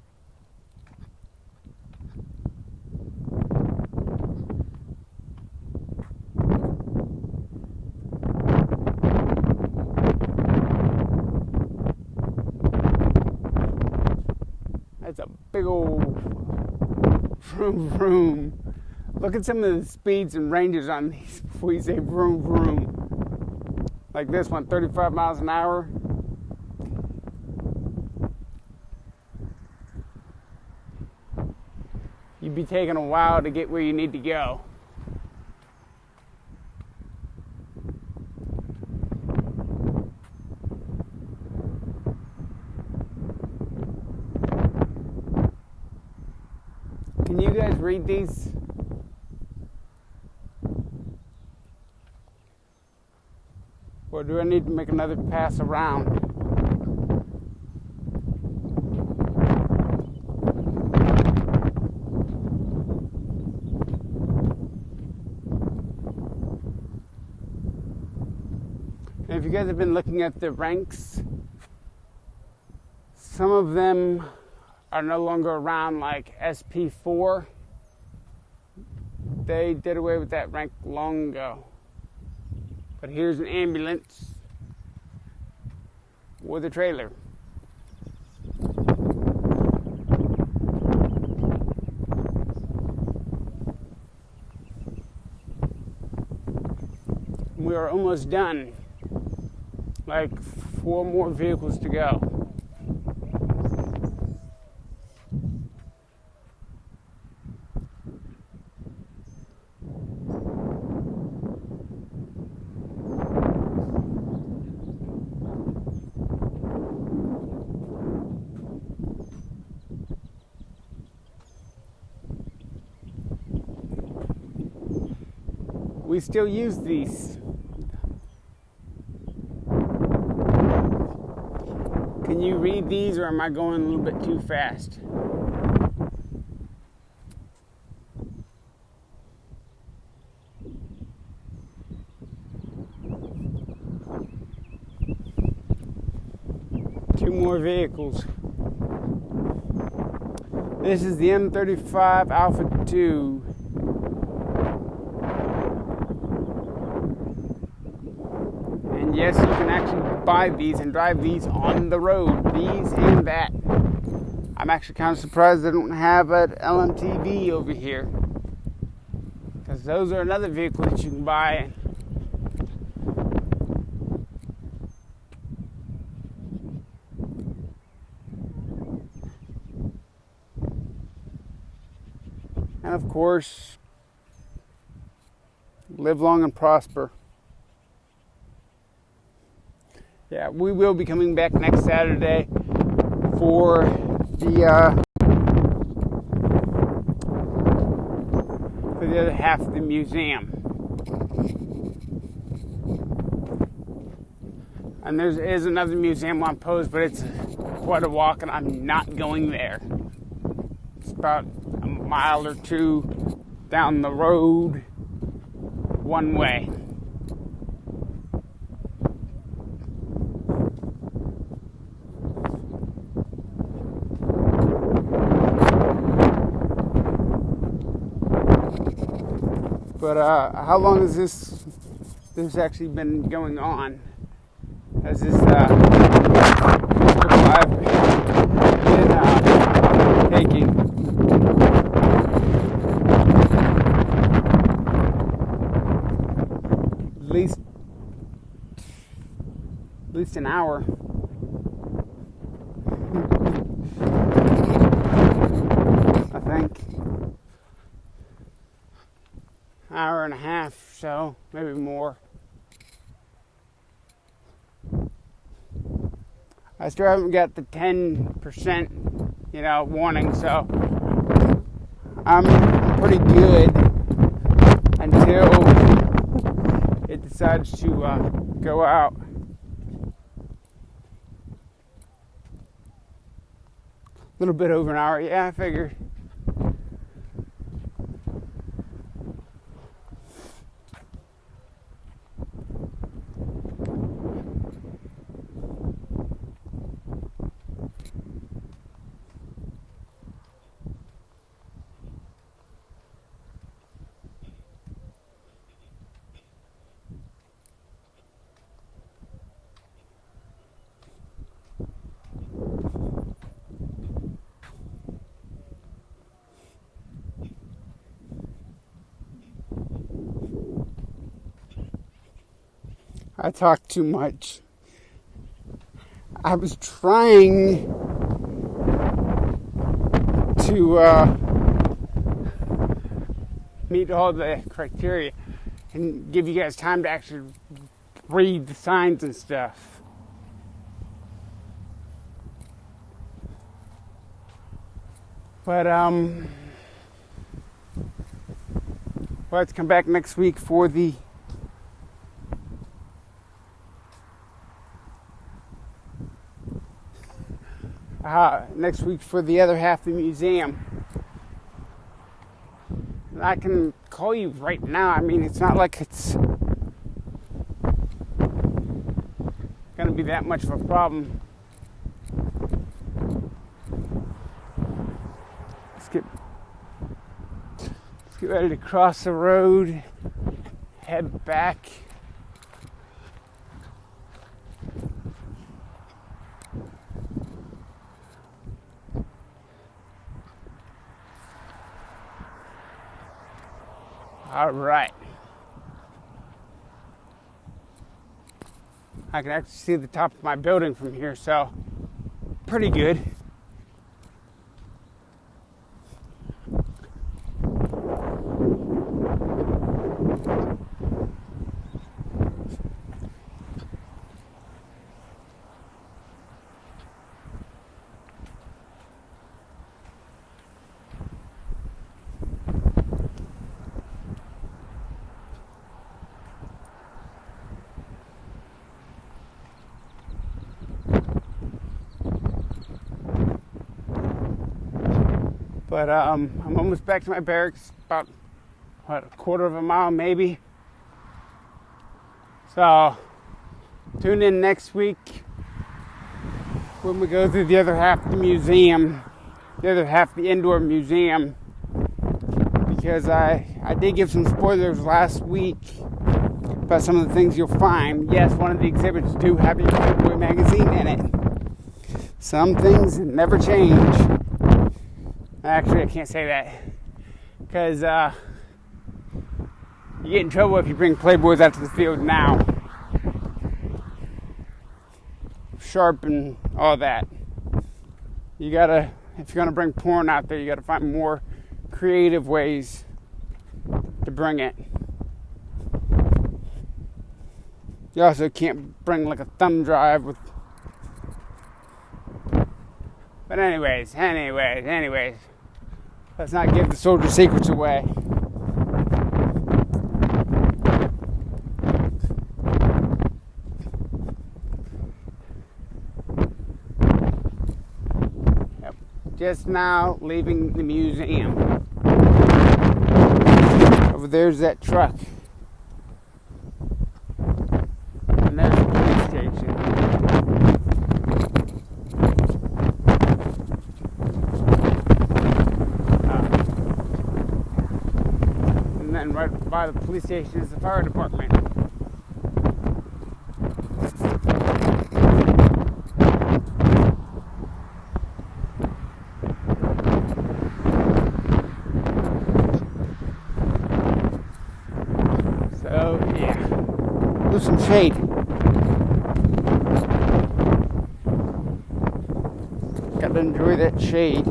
A: That's a big old vroom vroom. Look at some of the speeds and ranges on these before you say vroom vroom. Like this one, 35 miles an hour. You'd be taking a while to get where you need to go. Can you guys read these? Or do I need to make another pass around? And if you guys have been looking at the ranks, some of them are no longer around, like SP4. They did away with that rank long ago. But here's an ambulance with a trailer. We are almost done. Like 4 more vehicles to go. We still use these. Can you read these, or am I going a little bit too fast? Two more vehicles. This is the M35 Alpha 2. And yes, you can actually buy these and drive these on the road. These and that. I'm actually kind of surprised they don't have an LMTV over here, because those are another vehicle that you can buy. And of course, live long and prosper. Yeah, we will be coming back next Saturday for the other half of the museum. And there is another museum on post, but it's quite a walk, and I'm not going there. It's about a mile or two down the road, one way. But how long has this actually been going on? Has this I've been taking? At least an hour. I think. Hour and a half, so maybe more. I still haven't got the 10%, warning, so I'm pretty good until it decides to go out. A little bit over an hour. Yeah, I figured. I talk too much. I was trying to meet all the criteria and give you guys time to actually read the signs and stuff. But we'll have to come back next week for the other half of the museum. And I can call you right now. I mean, it's not like it's going to be that much of a problem. Let's get ready to cross the road, head back. All right. I can actually see the top of my building from here, so pretty good. But I'm almost back to my barracks, about, a quarter of a mile maybe. So, tune in next week when we go through the other half of the museum, the other half of the indoor museum, because I did give some spoilers last week about some of the things you'll find. Yes, one of the exhibits do have a Playboy magazine in it. Some things never change. Actually, I can't say that, because you get in trouble if you bring Playboys out to the field now. Sharp and all that. You gotta, if you're gonna bring porn out there, you gotta find more creative ways to bring it. You also can't bring like a thumb drive with. But anyways. Let's not give the soldier secrets away. Yep. Just now leaving the museum. Over there's that truck. And there's the police station. And right by the police station is the fire department. So, yeah. There's some shade. Gotta enjoy that shade.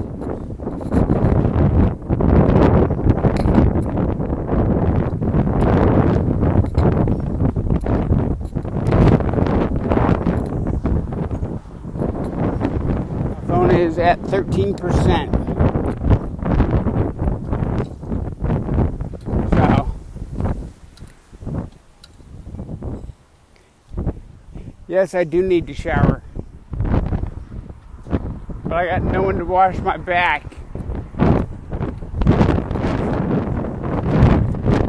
A: Is at 13%. Yes, I do need to shower. But I got no one to wash my back.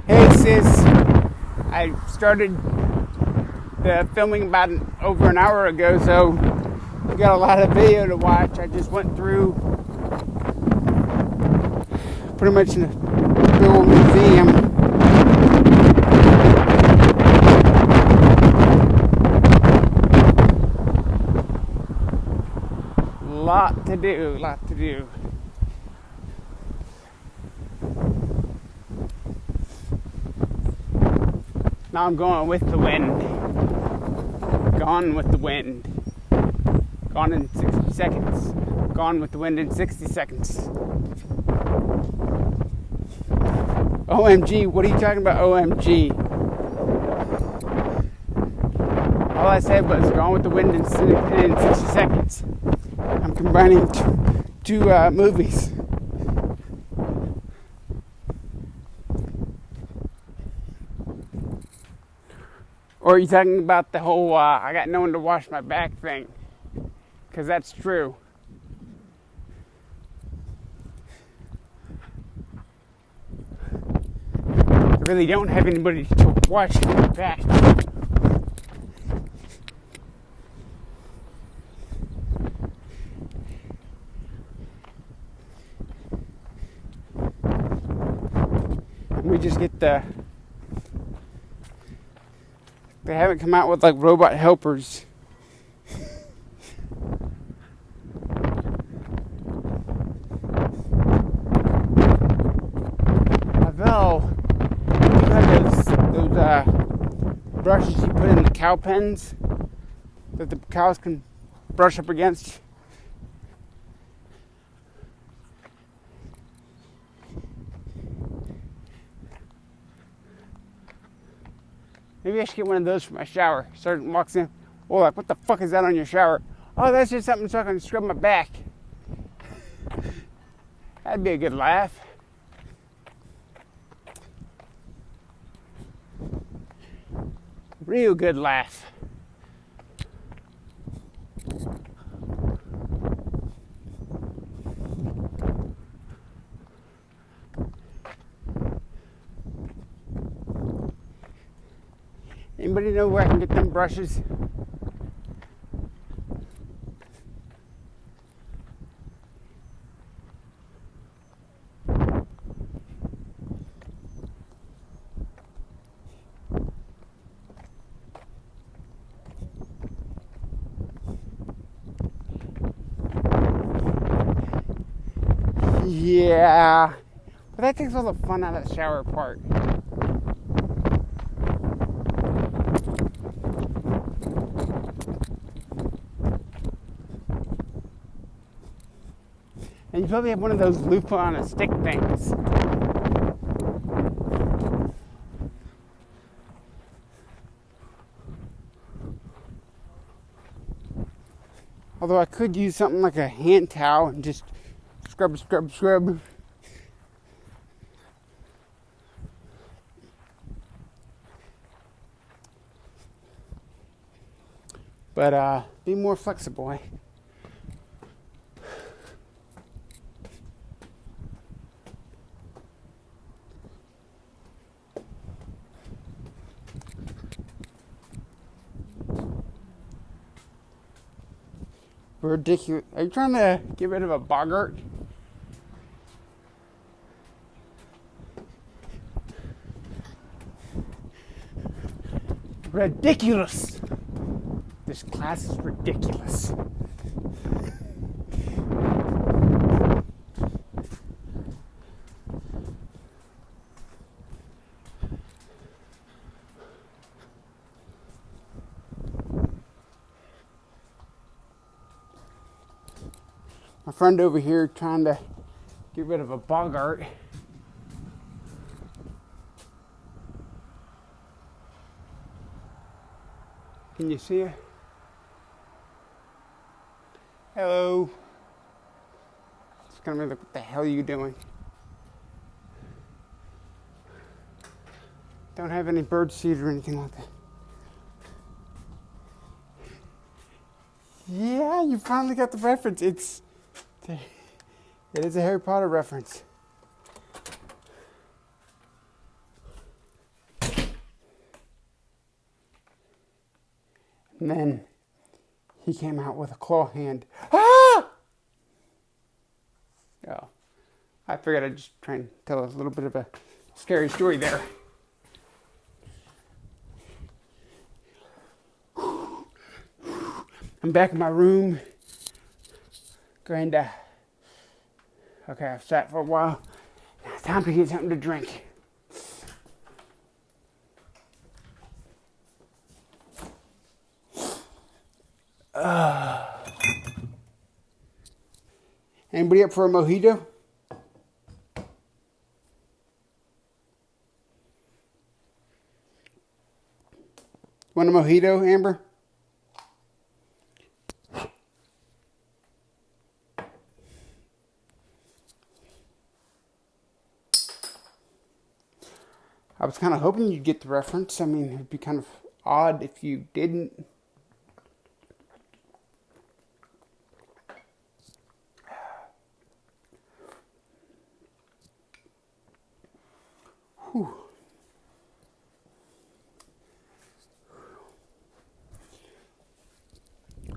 A: Hey sis, I started the filming about over an hour ago, so we got a lot of video to watch. I just went through pretty much in a big old museum. Lot to do. Now I'm going with the wind. Gone with the wind. Gone in 60 seconds. Gone with the wind in 60 seconds. OMG, what are you talking about, OMG? All I said was gone with the wind in 60 seconds. I'm combining two movies. Or are you talking about the whole I got no one to wash my back thing? Because that's true. I really don't have anybody to wash my back. We just get they haven't come out with like robot helpers. Although you have those brushes you put in the cow pens that the cows can brush up against. Maybe I should get one of those for my shower. Sergeant walks in. Oh, like, what the fuck is that on your shower? Oh, that's just something so I can scrub my back. That'd be a good laugh. Real good laugh. Anybody know where I can get them brushes? Yeah, but that takes all the fun out of the shower part. And you probably have one of those loofah on a stick things. Although I could use something like a hand towel and just scrub. But be more flexible, eh? Ridiculous. Are you trying to get rid of a boggart? Ridiculous. This class is ridiculous. My friend over here trying to get rid of a boggart. Can you see it? Hello. It's gonna be like, what the hell are you doing? Don't have any bird seed or anything like that. Yeah, you finally got the reference. It is a Harry Potter reference. And then he came out with a claw hand. Ah! Oh, I figured I'd just try and tell a little bit of a scary story there. I'm back in my room. Okay, I've sat for a while. Now it's time to get something to drink. Anybody up for a mojito? Want a mojito, Amber? I was kind of hoping you'd get the reference. I mean, it'd be kind of odd if you didn't. Whew.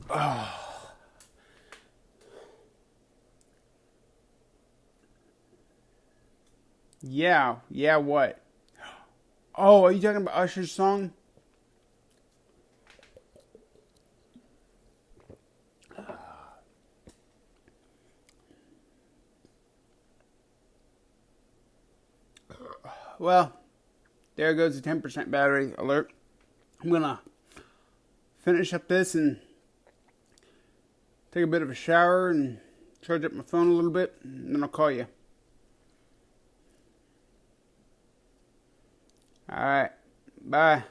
A: Oh. Yeah, what? Oh, are you talking about Usher's song? Well, there goes the 10% battery alert. I'm gonna finish up this and take a bit of a shower and charge up my phone a little bit, and then I'll call you. Alright, bye.